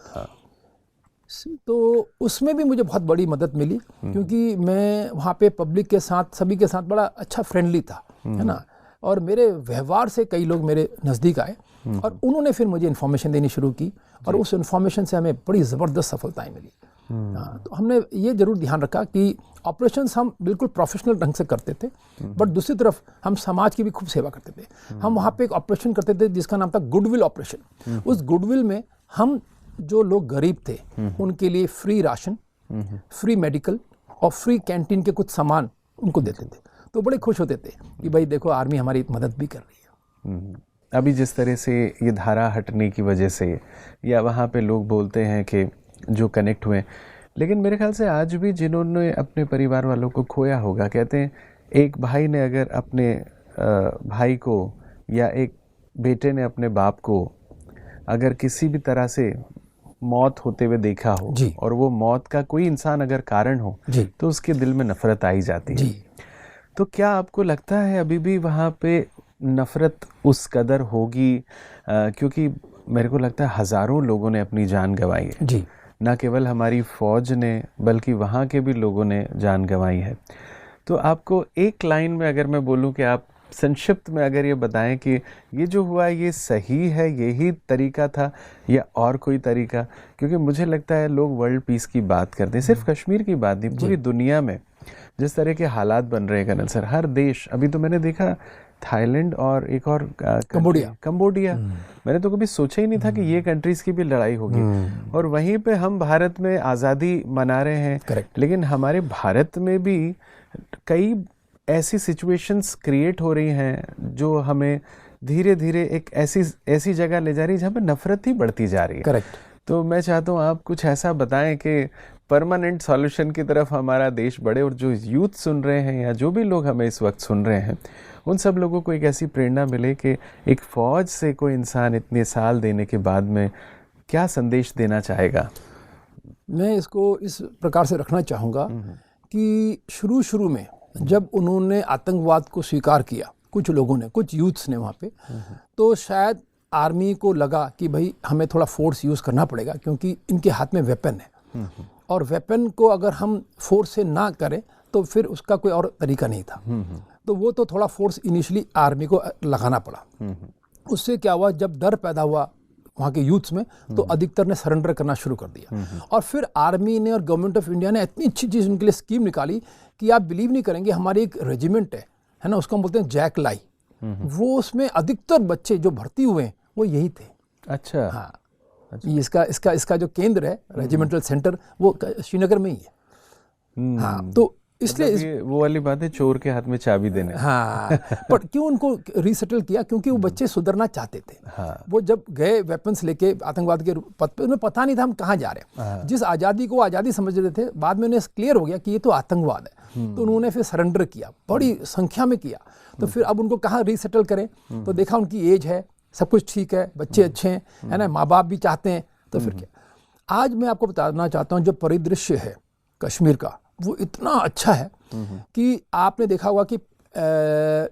तो उसमें भी मुझे बहुत बड़ी मदद मिली, क्योंकि मैं वहाँ पे पब्लिक के साथ, सभी के साथ बड़ा अच्छा फ्रेंडली था, है ना, और मेरे व्यवहार से कई लोग मेरे नज़दीक आए, और उन्होंने फिर मुझे इन्फॉर्मेशन देनी शुरू की, और उस इन्फॉर्मेशन से हमें बड़ी ज़बरदस्त सफलताएं मिली। तो हमने ये ज़रूर ध्यान रखा कि ऑपरेशंस हम बिल्कुल प्रोफेशनल ढंग से करते थे, बट दूसरी तरफ हम समाज की भी खूब सेवा करते थे। हम वहाँ पे एक ऑपरेशन करते थे जिसका नाम था गुडविल ऑपरेशन। उस गुडविल में हम जो लोग गरीब थे उनके लिए फ्री राशन, फ्री मेडिकल और फ्री कैंटीन के कुछ सामान उनको देते थे। तो बड़े खुश होते थे कि भाई देखो आर्मी हमारी मदद भी कर रही है। अभी जिस तरह से ये धारा हटने की वजह से या वहाँ पे लोग बोलते हैं कि जो कनेक्ट हुए, लेकिन मेरे ख्याल से आज भी जिन्होंने अपने परिवार वालों को खोया होगा, कहते हैं एक भाई ने अगर अपने भाई को या एक बेटे ने अपने बाप को अगर किसी भी तरह से मौत होते हुए देखा हो और वो मौत का कोई इंसान अगर कारण हो तो उसके दिल में नफरत आई जाती है। तो क्या आपको लगता है अभी भी वहाँ पे नफरत उस कदर होगी? क्योंकि मेरे को लगता है हज़ारों लोगों ने अपनी जान गंवाई है जी, ना केवल हमारी फ़ौज ने बल्कि वहाँ के भी लोगों ने जान गंवाई है। तो आपको एक लाइन में अगर मैं बोलूँ कि आप संक्षिप्त में अगर ये बताएं कि ये जो हुआ ये सही है, यही तरीका था या और कोई तरीका? क्योंकि मुझे लगता है लोग वर्ल्ड पीस की बात करते हैं, सिर्फ कश्मीर की बात नहीं, पूरी दुनिया में जिस तरह के हालात बन रहे हैं कर्नल सर, हर देश, अभी तो मैंने देखा थाईलैंड और एक और कंबोडिया, मैंने तो कभी सोचा ही नहीं था कि ये कंट्रीज की भी लड़ाई होगी और वहीं पे हम भारत में आज़ादी मना रहे हैं। लेकिन हमारे भारत में भी कई ऐसी सिचुएशंस क्रिएट हो रही हैं जो हमें धीरे धीरे एक ऐसी जगह ले जा रही है जहाँ पे नफरत ही बढ़ती जा रही है। तो मैं चाहता हूँ आप कुछ ऐसा बताएं कि परमानेंट सॉल्यूशन की तरफ हमारा देश बढ़े और जो यूथ सुन रहे हैं या जो भी लोग हमें इस वक्त सुन रहे हैं उन सब लोगों को एक ऐसी प्रेरणा मिले कि एक फ़ौज से कोई इंसान इतने साल देने के बाद में क्या संदेश देना चाहेगा। मैं इसको इस प्रकार से रखना चाहूँगा कि शुरू में जब उन्होंने आतंकवाद को स्वीकार किया, कुछ लोगों ने, कुछ यूथ्स ने वहाँ पे, तो शायद आर्मी को लगा कि भाई हमें थोड़ा फोर्स यूज़ करना पड़ेगा क्योंकि इनके हाथ में वेपन है और वेपन को अगर हम फोर्स से ना करें तो फिर उसका कोई और तरीका नहीं था। तो वो तो थोड़ा फोर्स इनिशियली आर्मी को लगाना पड़ा। उससे क्या हुआ, जब डर पैदा हुआ वहाँ के यूथ्स में तो अधिकतर ने सरेंडर करना शुरू कर दिया और फिर आर्मी ने और गवर्नमेंट ऑफ इंडिया ने इतनी अच्छी चीज़ उनके लिए स्कीम निकाली कि आप बिलीव नहीं करेंगे, हमारी एक रेजिमेंट है ना, उसको हम बोलते हैं जैक लाई, वो उसमें अधिकतर बच्चे जो भर्ती हुए हैं वो यही थे। अच्छा। हाँ, इसका जो केंद्र है रेजिमेंटल सेंटर वो श्रीनगर में ही है। हाँ, तो इसलिए ये वो वाली बात है, चोर के हाथ में चाबी देने। हाँ, पर क्यों उनको रीसेटल किया? क्योंकि वो बच्चे सुधरना चाहते थे। वो जब गए वेपन्स लेके आतंकवाद के पद पे, उन्हें पता नहीं था हम कहाँ जा रहे हैं। जिस आज़ादी को आज़ादी समझ रहे थे, बाद में उन्हें क्लियर हो गया कि ये तो आतंकवाद है, तो उन्होंने फिर सरेंडर किया, बड़ी संख्या में किया। तो फिर अब उनको कहाँ रीसेटल करें? तो देखा उनकी एज है, सब कुछ ठीक है, बच्चे अच्छे हैं, है ना, माँ बाप भी चाहते हैं, तो फिर क्या। आज मैं आपको बताना चाहता हूँ जो परिदृश्य है कश्मीर का वो इतना अच्छा है कि आपने देखा होगा कि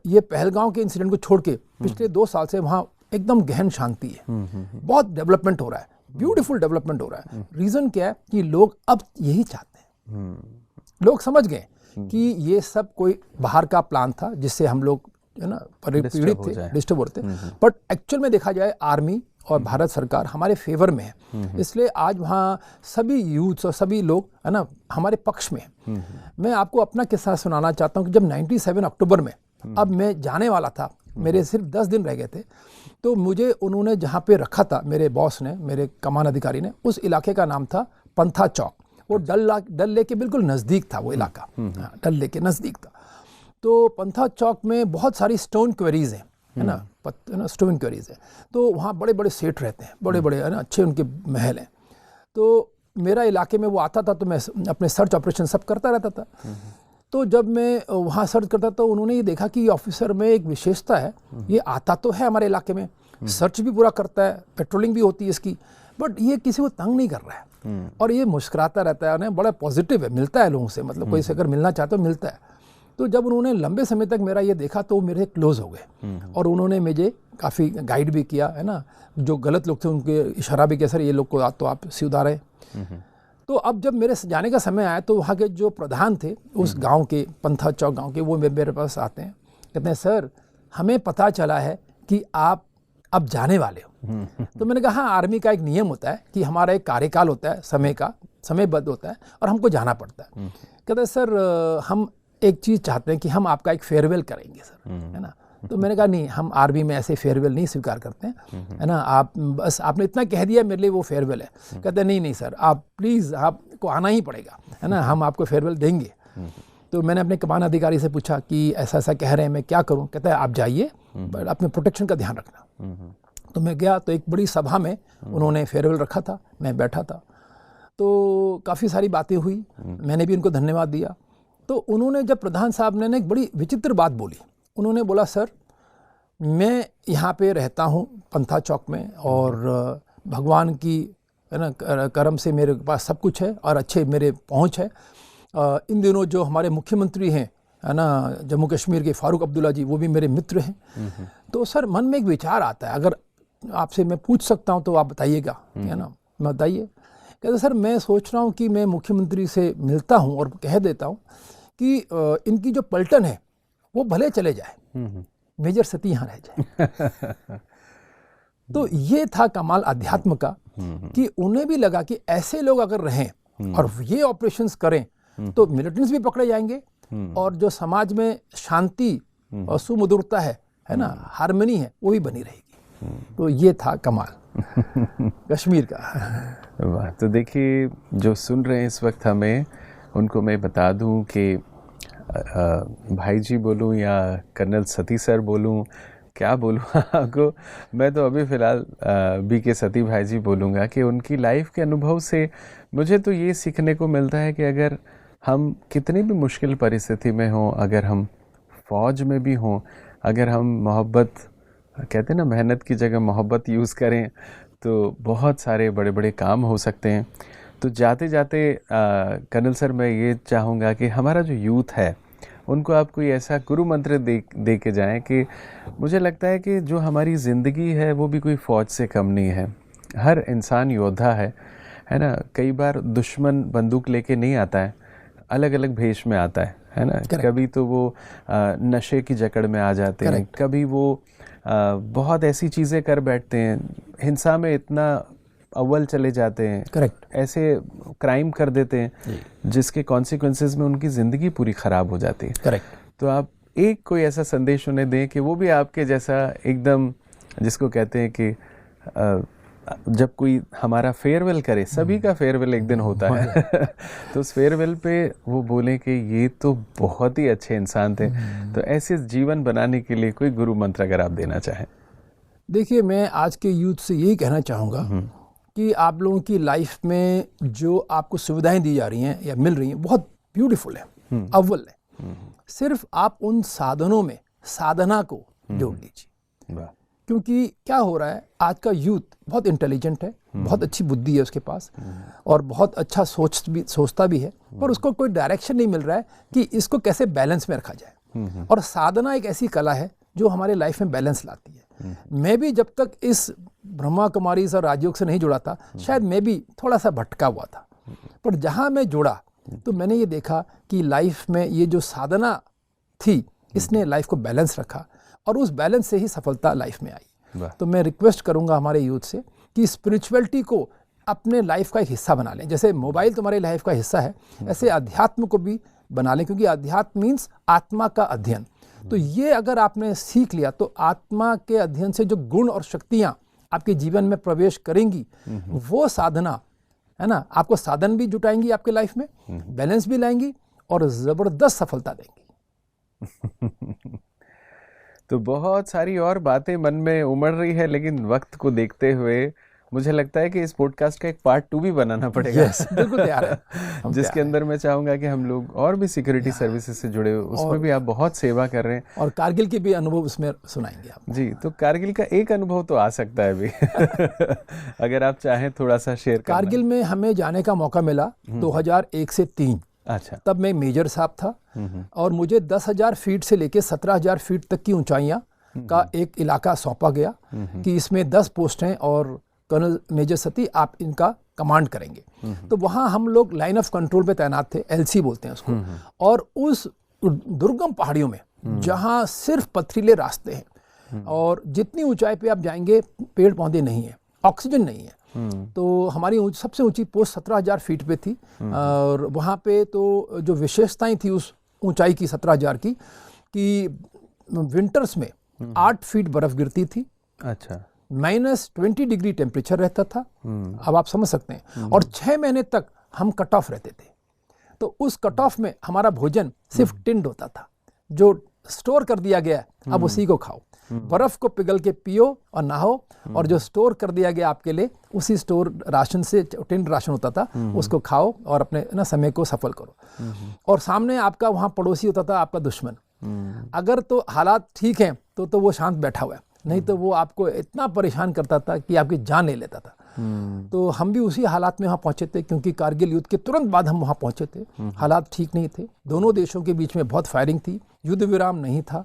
ये पहलगांव के इंसिडेंट को छोड़ के पिछले 2 साल से वहाँ एकदम गहन शांति है। बहुत डेवलपमेंट हो रहा है, ब्यूटीफुल डेवलपमेंट हो रहा है। रीज़न क्या है कि लोग अब यही चाहते हैं। लोग समझ गए कि ये सब कोई बाहर का प्लान था जिससे हम लोग है ना पीड़ित थे, डिस्टर्ब होते। बट एक्चुअल में देखा जाए आर्मी और भारत सरकार हमारे फेवर में है, इसलिए आज वहाँ सभी यूथ्स और सभी लोग है ना हमारे पक्ष में है। मैं आपको अपना किस्सा सुनाना चाहता हूँ कि जब 97 अक्टूबर में अब मैं जाने वाला था, मेरे सिर्फ 10 दिन रह गए थे, तो मुझे उन्होंने जहाँ पे रखा था, मेरे बॉस ने, मेरे कमान अधिकारी ने, उस इलाके का नाम था पंथा चौक। वो डल लेक के बिल्कुल नज़दीक था वो इलाका, डल लेक के नज़दीक था। तो पंथा चौक में बहुत सारी स्टोन क्वेरीज हैं, है ना, स्टोन क्वेरीज है। तो वहाँ बड़े बड़े सेठ रहते हैं, बड़े बड़े है ना, अच्छे उनके महल हैं। तो मेरा इलाके में वो आता था तो मैं अपने सर्च ऑपरेशन सब करता रहता था। तो जब मैं वहाँ सर्च करता तो उन्होंने ये देखा कि ऑफिसर में एक विशेषता है, ये आता तो है हमारे इलाके में, सर्च भी पूरा करता है, पेट्रोलिंग भी होती है इसकी, बट ये किसी को तंग नहीं कर रहा है और ये मुस्कुराता रहता है, उन्हें बड़ा पॉजिटिव है, मिलता है लोगों से, मतलब कोई से अगर मिलना चाहते तो मिलता है। तो जब उन्होंने लंबे समय तक मेरा ये देखा तो मेरे क्लोज हो गए और उन्होंने मुझे काफ़ी गाइड भी किया, है ना, जो गलत लोग थे उनके इशारा भी किया, सर ये लोग को तो आप सुधारें। तो अब जब मेरे जाने का समय आया तो वहाँ के जो प्रधान थे उस गांव के, पंथा चौक गांव के, वो मेरे पास आते हैं, कहते हैं सर हमें पता चला है कि आप अब जाने वाले हो। तो मैंने कहा हाँ, आर्मी का एक नियम होता है कि हमारा एक कार्यकाल होता है, समयबद्ध होता है और हमको जाना पड़ता है। कहते हैं सर हम एक चीज़ चाहते हैं कि हम आपका एक फेयरवेल करेंगे सर, है ना। तो मैंने कहा नहीं, हम आर्मी में ऐसे फेयरवेल नहीं स्वीकार करते हैं, है ना, आप बस आपने इतना कह दिया मेरे लिए वो फेयरवेल है। कहते हैं नहीं सर, आप प्लीज़ आपको आना ही पड़ेगा, है ना, हम आपको फेयरवेल देंगे। तो मैंने अपने कमान अधिकारी से पूछा कि ऐसा ऐसा कह रहे हैं, मैं क्या करूं? कहता है आप जाइए, बट अपने प्रोटेक्शन का ध्यान रखना। तो मैं गया, तो एक बड़ी सभा में उन्होंने फेयरवेल रखा था, मैं बैठा था, तो काफ़ी सारी बातें हुई, मैंने भी उनको धन्यवाद दिया। तो उन्होंने, जब प्रधान साहब ने एक बड़ी विचित्र बात बोली, उन्होंने बोला सर मैं यहाँ पे रहता हूँ पंथा चौक में, और भगवान की है ना करम से मेरे पास सब कुछ है और अच्छे मेरे पहुँच है। इन दिनों जो हमारे मुख्यमंत्री हैं है ना जम्मू कश्मीर के फारूक अब्दुल्ला जी, वो भी मेरे मित्र हैं। तो सर मन में एक विचार आता है, अगर आपसे मैं पूछ सकता हूँ तो आप बताइएगा, है ना? बताइए। कहते सर मैं सोच रहा हूँ कि मैं मुख्यमंत्री से मिलता हूँ और कह देता हूँ कि इनकी जो पलटन है वो भले चले जाए, मेजर सती यहाँ रह जाए। तो ये था कमाल अध्यात्म का कि उन्हें भी लगा कि ऐसे लोग अगर रहें और ये ऑपरेशंस करें तो मिलिटेंट्स भी पकड़े जाएंगे और जो समाज में शांति और सुमधुरता है ना, हार्मनी है, वो भी बनी रहेगी। तो ये था कमाल कश्मीर का। वाह। तो देखिए, जो सुन रहे हैं इस वक्त हमें, उनको मैं बता दूं कि भाई जी बोलूं या कर्नल सती सर बोलूं, क्या बोलूं आपको, मैं तो अभी फ़िलहाल बीके सती भाई जी बोलूँगा कि उनकी लाइफ के अनुभव से मुझे तो ये सीखने को मिलता है कि अगर हम कितनी भी मुश्किल परिस्थिति में हों, अगर हम फ़ौज में भी हों, अगर हम मोहब्बत, कहते हैं ना, मेहनत की जगह मोहब्बत यूज़ करें तो बहुत सारे बड़े बड़े काम हो सकते हैं। तो जाते जाते कर्नल सर मैं ये चाहूँगा कि हमारा जो यूथ है उनको आप कोई ऐसा गुरु मंत्र दे के जाएँ कि मुझे लगता है कि जो हमारी ज़िंदगी है वो भी कोई फ़ौज से कम नहीं है। हर इंसान योद्धा है ना? कई बार दुश्मन बंदूक लेके नहीं आता है, अलग अलग भेष में आता है ना? कभी तो वो नशे की जकड़ में आ जाते हैं, कभी वो बहुत ऐसी चीज़ें कर बैठते हैं, हिंसा में इतना अव्वल चले जाते हैं, ऐसे क्राइम कर देते हैं जिसके कॉन्सिक्वेंसेस में उनकी ज़िंदगी पूरी ख़राब हो जाती है। तो आप एक कोई ऐसा संदेश उन्हें दें कि वो भी आपके जैसा एकदम, जिसको कहते हैं कि जब कोई हमारा फेयरवेल करे, सभी का फेयरवेल एक दिन होता है तो उस फेयरवेल पे वो बोलें कि ये तो बहुत ही अच्छे इंसान थे। तो ऐसे जीवन बनाने के लिए कोई गुरु मंत्र अगर आप देना चाहें। देखिए, मैं आज के यूथ से यही कहना चाहूँगा कि आप लोगों की लाइफ में जो आपको सुविधाएं दी जा रही हैं या मिल रही हैं बहुत ब्यूटीफुल है, अव्वल है। सिर्फ आप उन साधनों में साधना को जोड़ लीजिए, क्योंकि क्या हो रहा है, आज का यूथ बहुत इंटेलिजेंट है, बहुत अच्छी बुद्धि है उसके पास और बहुत अच्छा सोचता भी है, पर उसको कोई डायरेक्शन नहीं मिल रहा है कि इसको कैसे बैलेंस में रखा जाए। और साधना एक ऐसी कला है जो हमारे लाइफ में बैलेंस लाती है। मैं भी जब तक इस ब्रह्मा कुमारी और राजयोग से नहीं जुड़ा था, शायद मैं भी थोड़ा सा भटका हुआ था, पर जहाँ मैं जुड़ा तो मैंने ये देखा कि लाइफ में ये जो साधना थी, इसने लाइफ को बैलेंस रखा और उस बैलेंस से ही सफलता लाइफ में आई। तो मैं रिक्वेस्ट करूंगा हमारे यूथ से कि स्पिरिचुअलिटी को अपने लाइफ का एक हिस्सा बना लें। जैसे मोबाइल तुम्हारे लाइफ का हिस्सा है, ऐसे अध्यात्म को भी बना लें, क्योंकि अध्यात्म मीन्स आत्मा का अध्ययन। तो ये अगर आपने सीख लिया तो आत्मा के अध्ययन से जो गुण और शक्तियाँ आपके जीवन में प्रवेश करेंगी, वो साधना है ना, आपको साधन भी जुटाएंगी आपके लाइफ में, बैलेंस भी लाएंगी और ज़बरदस्त सफलता देंगी। तो बहुत सारी और बातें मन में उमड़ रही है, लेकिन वक्त को देखते हुए मुझे लगता है कि इस पॉडकास्ट का एक पार्ट 2 भी बनाना पड़ेगा। बिल्कुल तैयार है। जिसके अंदर मैं चाहूँगा कि हम लोग और भी सिक्योरिटी सर्विसेज से जुड़े हुए, उसमें भी आप बहुत सेवा कर रहे हैं और कारगिल के भी अनुभव उसमें सुनाएंगे आप। जी, तो कारगिल का एक अनुभव तो आ सकता है भी अगर आप चाहें थोड़ा सा शेयर करना। कारगिल में हमें जाने का मौका मिला 2001 से 3। अच्छा। तब मैं मेजर साहब था और मुझे 10,000 फीट से लेकर 17,000 फीट तक की ऊंचाइयां का एक इलाका सौंपा गया कि इसमें 10 पोस्ट हैं और कर्नल मेजर सती आप इनका कमांड करेंगे। तो वहाँ हम लोग लाइन ऑफ कंट्रोल पे तैनात थे, LC बोलते हैं उसको, और उस दुर्गम पहाड़ियों में जहाँ सिर्फ पथरीले रास्ते हैं और जितनी ऊंचाई पे आप जाएंगे पेड़ पौधे नहीं है, ऑक्सीजन नहीं है। तो हमारी सबसे ऊंची पोस्ट 17,000 फीट पे थी और वहाँ पे तो जो विशेषताएं थी उस ऊंचाई की 17,000 की, कि विंटर्स में 8 फीट बर्फ गिरती थी। अच्छा। -20 डिग्री टेम्परेचर रहता था, अब आप समझ सकते हैं, और 6 महीने तक हम कट ऑफ रहते थे। तो उस कट ऑफ में हमारा भोजन सिर्फ टिंड होता था, जो स्टोर कर दिया गया अब उसी को खाओ, बर्फ को पिघल के पियो और नहाओ, और जो स्टोर कर दिया गया आपके लिए उसी स्टोर राशन से, टिंड राशन होता था, उसको खाओ और अपने ना समय को सफल करो। और सामने आपका वहाँ पड़ोसी होता था आपका दुश्मन। अगर तो हालात ठीक हैं तो वो शांत बैठा हुआ है, नहीं तो वो आपको इतना परेशान करता था कि आपकी जान ले लेता था। तो हम भी उसी हालात में वहाँ पहुँचे थे, क्योंकि कारगिल युद्ध के तुरंत बाद हम वहाँ पहुँचे थे। हालात ठीक नहीं थे, दोनों देशों के बीच में बहुत फायरिंग थी, युद्ध विराम नहीं था।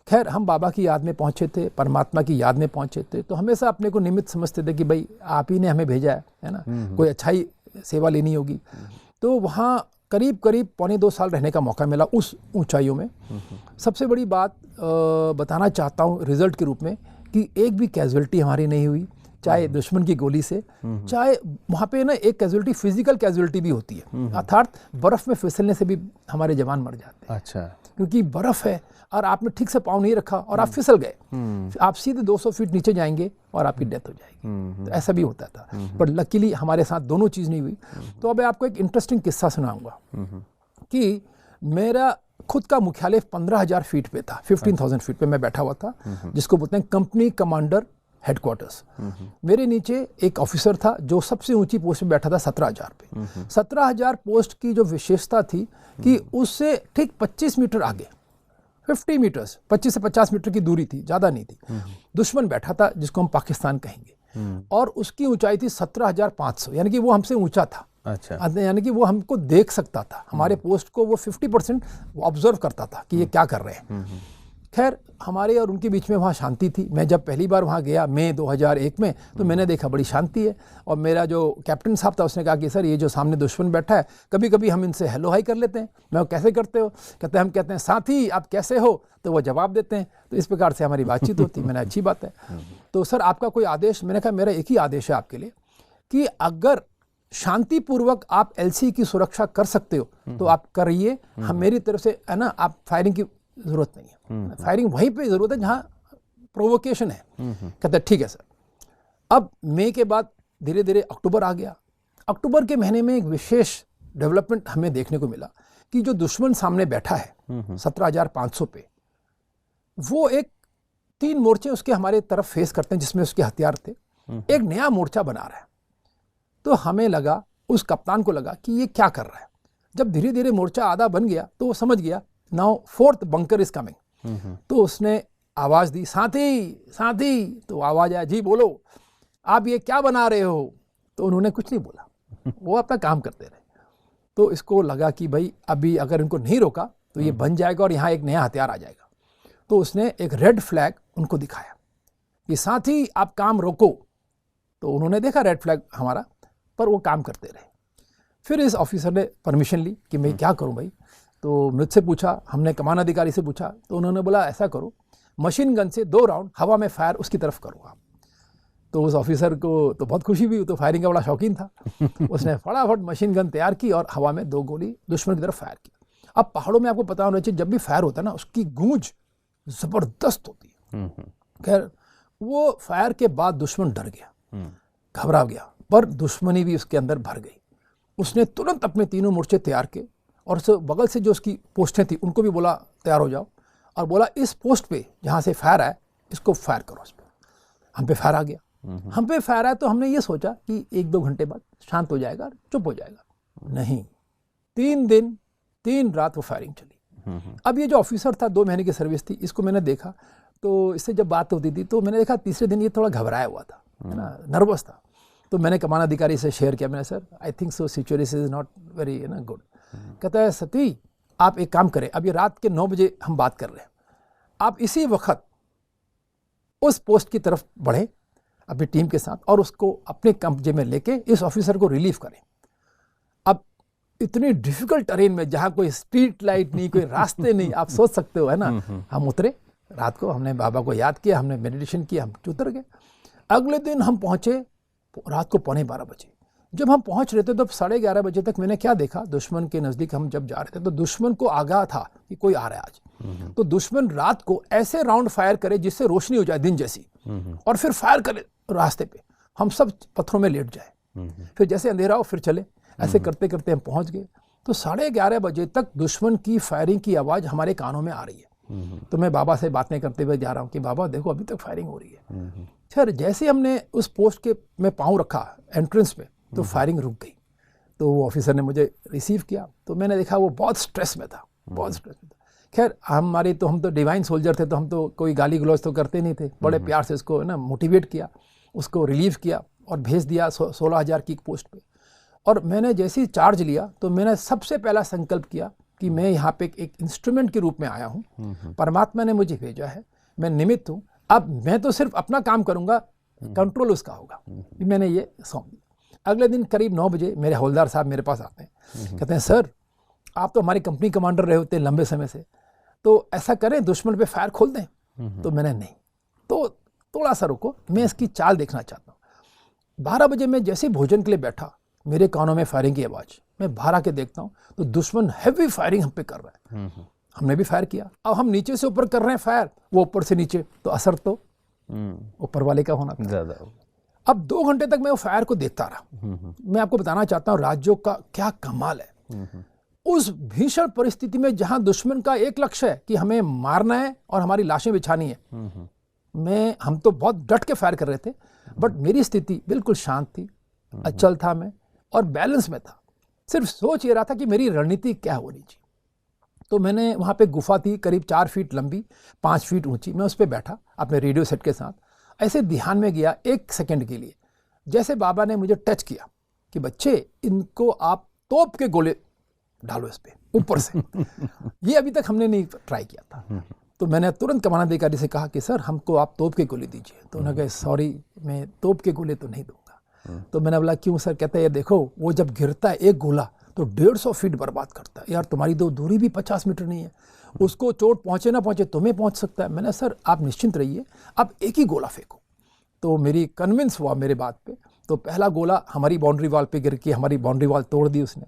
खैर हम बाबा की याद में पहुँचे थे, परमात्मा की याद में पहुँचे थे, तो हमेशा अपने को निमित्त समझते थे कि भाई आप ही ने हमें भेजा है ना, कोई अच्छाई सेवा लेनी होगी। तो वहाँ करीब 1.25 साल रहने का मौका मिला उस ऊंचाइयों में। सबसे बड़ी बात बताना चाहता हूँ रिजल्ट के रूप में कि एक भी कैजुअलिटी हमारी नहीं हुई, चाहे दुश्मन की गोली से, चाहे वहाँ पे ना एक कैजुअलिटी फिजिकल कैजुअलिटी भी होती है, अर्थात बर्फ़ में फिसलने से भी हमारे जवान मर जाते हैं। अच्छा। क्योंकि बर्फ़ है और आपने ठीक से पाँव नहीं रखा और आप फिसल गए, आप सीधे 200 फीट नीचे जाएंगे और आपकी डेथ हो जाएगी। तो ऐसा भी होता था, पर लकीली हमारे साथ दोनों चीज़ नहीं हुई। तो अब आपको एक इंटरेस्टिंग किस्सा सुनाऊंगा कि मेरा खुद का मुख्यालय 15,000 फीट पे था, 15,000 फीट पे मैं बैठा हुआ था, जिसको बोलते हैं कंपनी कमांडर हेडक्वार्टर्स। मेरे नीचे एक ऑफिसर था जो सबसे ऊंची पोस्ट पे बैठा था 17,000 पे। 17,000 पोस्ट की जो विशेषता थी कि उससे ठीक 25 मीटर आगे, 50 मीटर्स, 25 से 50 मीटर की दूरी थी, ज़्यादा नहीं थी, दुश्मन बैठा था जिसको हम पाकिस्तान कहेंगे, और उसकी ऊंचाई थी 17,500, यानी कि वो हमसे ऊंचा था। अच्छा। यानी कि वो हमको देख सकता था, हमारे पोस्ट को वो 50% ऑब्जर्व करता था कि ये क्या कर रहे हैं। खैर हमारे और उनके बीच में वहाँ शांति थी। मैं जब पहली बार वहाँ गया मई 2001 में, तो मैंने देखा बड़ी शांति है। और मेरा जो कैप्टन साहब था उसने कहा कि सर ये जो सामने दुश्मन बैठा है, कभी कभी हम इनसे हेलो हाई कर लेते हैं। मैं कैसे करते हो? कहते हैं हम कहते हैं साथी आप कैसे हो, तो वो जवाब देते हैं। तो इस प्रकार से हमारी बातचीत होती। मैंने अच्छी बात है। तो सर आपका कोई आदेश? मैंने कहा मेरा एक ही आदेश है आपके लिए कि अगर शांतिपूर्वक आप एलसी की सुरक्षा कर सकते हो तो आप करिए, हम मेरी तरफ से है ना, आप फायरिंग की जरूरत नहीं है, फायरिंग वहीं पे जरूरत है जहां प्रोवोकेशन है। कहते हैं ठीक है सर। अब मई के बाद धीरे धीरे अक्टूबर आ गया। अक्टूबर के महीने में एक विशेष डेवलपमेंट हमें देखने को मिला कि जो दुश्मन सामने बैठा है 17,500 पे, वो एक 3 मोर्चे उसके हमारे तरफ फेस करते हैं जिसमें उसके हथियार थे, एक नया मोर्चा बना रहा है। तो हमें लगा, उस कप्तान को लगा कि ये क्या कर रहा है। जब धीरे धीरे मोर्चा आधा बन गया तो वो समझ गया now 4th bunker is coming. तो उसने आवाज दी साथी साथी, तो आवाज आया जी बोलो आप ये क्या बना रहे हो। तो उन्होंने कुछ नहीं बोला, वो अपना काम करते रहे। तो इसको लगा कि भाई अभी अगर इनको नहीं रोका तो ये बन जाएगा और यहाँ एक नया हथियार आ जाएगा। तो उसने एक रेड फ्लैग उनको दिखाया कि साथी आप काम रोको। तो उन्होंने देखा रेड फ्लैग हमारा, पर वो काम करते रहे। फिर इस ऑफिसर ने परमिशन ली कि मैं क्या करूं भाई। तो मुझसे पूछा, हमने कमान अधिकारी से पूछा, तो उन्होंने बोला ऐसा करो, मशीन गन से 2 राउंड हवा में फायर उसकी तरफ करो आप। तो उस ऑफिसर को तो बहुत खुशी हुई, तो फायरिंग का बड़ा शौकीन था। उसने फटाफट मशीन गन तैयार की और हवा में 2 गोली दुश्मन की तरफ फायर की। अब पहाड़ों में आपको पता होना चाहिए, जब भी फायर होता है ना उसकी गूंज जबरदस्त होती है। खैर वो फायर के बाद दुश्मन डर गया, घबरा गया, पर दुश्मनी भी उसके अंदर भर गई। उसने तुरंत अपने 3 मोर्चे तैयार किए और उस बगल से जो उसकी पोस्टें थी उनको भी बोला तैयार हो जाओ, और बोला इस पोस्ट पे जहाँ से फायर आया इसको फायर करो उस पर। हम पे फायर आ गया। हम पे फायर आया तो हमने ये सोचा कि 1-2 घंटे बाद शांत हो जाएगा, चुप हो जाएगा। नहीं, 3 दिन 3 रात वो फायरिंग चली। अब ये जो ऑफिसर था 2 महीने की सर्विस थी, इसको मैंने देखा, तो इससे जब बात होती थी तो मैंने देखा तीसरे दिन ये थोड़ा घबराया हुआ था, है ना, नर्वस था। तो मैंने कमान अधिकारी से शेयर किया, मैंने sir I think so situation is not very good. कहता है सती आप एक काम करें, अब ये रात के 9 बजे हम बात कर रहे हैं, आप इसी वक्त उस पोस्ट की तरफ बढ़ें अपनी टीम के साथ और उसको अपने कब्जे में लेके इस ऑफिसर को रिलीव करें। अब इतनी डिफिकल्ट टेरेन में जहाँ कोई स्ट्रीट लाइट नहीं, कोई रास्ते नहीं, आप सोच सकते हो, है ना। हम उतरे रात को, हमने बाबा को याद किया, हमने मेडिटेशन किया, हम उतर गए। अगले दिन हम पहुँचे रात को 12:15 बजे। जब हम पहुंच रहे थे तो 11:30 बजे तक मैंने क्या देखा, दुश्मन के नज़दीक हम जब जा रहे थे तो दुश्मन को आगाह था कि कोई आ रहा है आज। तो दुश्मन रात को ऐसे राउंड फायर करे जिससे रोशनी हो जाए दिन जैसी, और फिर फायर करे रास्ते पे, हम सब पत्थरों में लेट जाए, फिर जैसे अंधेरा हो फिर चले। ऐसे करते करते हम पहुंच गए। तो 11:30 बजे तक दुश्मन की फायरिंग की आवाज़ हमारे कानों में आ रही है। तो मैं बाबा से बातें करते हुए जा रहा हूँ कि बाबा देखो अभी तक फायरिंग हो रही है। सर जैसे हमने उस पोस्ट के में पाँव रखा एंट्रेंस में तो फायरिंग रुक गई। तो वो ऑफिसर ने मुझे रिसीव किया तो मैंने देखा वो बहुत स्ट्रेस में था, बहुत स्ट्रेस में था। खैर हम तो डिवाइन सोल्जर थे, तो हम तो कोई गाली गलौज तो करते नहीं थे, बड़े प्यार से उसको ना मोटिवेट किया, उसको रिलीव किया और भेज दिया 16,000 की पोस्ट पे। और मैंने जैसे ही चार्ज लिया तो मैंने सबसे पहला संकल्प किया कि मैं यहाँ पे एक इंस्ट्रूमेंट के रूप में आया हूँ, परमात्मा ने मुझे भेजा है, मैं निमित्त हूँ, अब मैं तो सिर्फ अपना काम करूँगा, कंट्रोल उसका होगा। मैंने ये सौंप दिया। अगले दिन करीब 9 बजे मेरे हवलदार साहब मेरे पास आते हैं, कहते हैं सर आप तो हमारी कंपनी कमांडर रहे होते हैं लंबे समय से, तो ऐसा करें दुश्मन पे फायर खोल दें। तो मैंने नहीं, तो थोड़ा सा रुको, मैं इसकी चाल देखना चाहता हूँ। 12 बजे मैं जैसे भोजन के लिए बैठा, मेरे कानों में फायरिंग की आवाज़, मैं बाहर आके देखता हूँ तो दुश्मन हैवी फायरिंग हम पे कर रहा है। हमने भी फायर किया, अब हम नीचे से ऊपर कर रहे हैं फायर, वो ऊपर से नीचे, तो असर तो ऊपर वाले का होना ज़्यादा। अब 2 घंटे तक मैं वो फायर को देखता रहा। मैं आपको बताना चाहता हूँ राज्यों का क्या कमाल है। उस भीषण परिस्थिति में जहां दुश्मन का एक लक्ष्य है कि हमें मारना है और हमारी लाशें बिछानी है, हम तो बहुत डट के फायर कर रहे थे, बट मेरी स्थिति बिल्कुल शांत थी, अचल था मैं और बैलेंस में था। सिर्फ सोच ये रहा था कि मेरी रणनीति क्या होनी चाहिए। तो मैंने वहाँ पे गुफा थी करीब 4 फीट लंबी, 5 फीट ऊंची, मैं उस पर बैठा अपने रेडियो सेट के साथ, ऐसे ध्यान में गया 1 सेकंड के लिए। जैसे बाबा ने मुझे टच किया कि बच्चे इनको आप तोप के गोले डालो इस पे ऊपर से। ये अभी तक हमने नहीं ट्राई किया था। तो मैंने तुरंत कमानाधिकारी से कहा कि सर हमको आप तोप के गोले दीजिए। तो उन्होंने कहा सॉरी मैं तोप के गोले तो नहीं दूंगा। तो मैंने बोला क्यों सर? कहते हैं ये देखो वो जब गिरता है एक गोला तो 150 फीट बर्बाद करता है। यार तुम्हारी तो दूरी भी 50 मीटर नहीं है, उसको चोट पहुंचे ना पहुंचे तुम्हें पहुंच सकता है। मैंने सर आप निश्चिंत रहिए, आप एक ही गोला फेंको। तो मेरी कन्विंस हुआ मेरे बात पे। तो पहला गोला हमारी बाउंड्री वॉल पे गिर के हमारी बाउंड्री वॉल तोड़ दी उसने।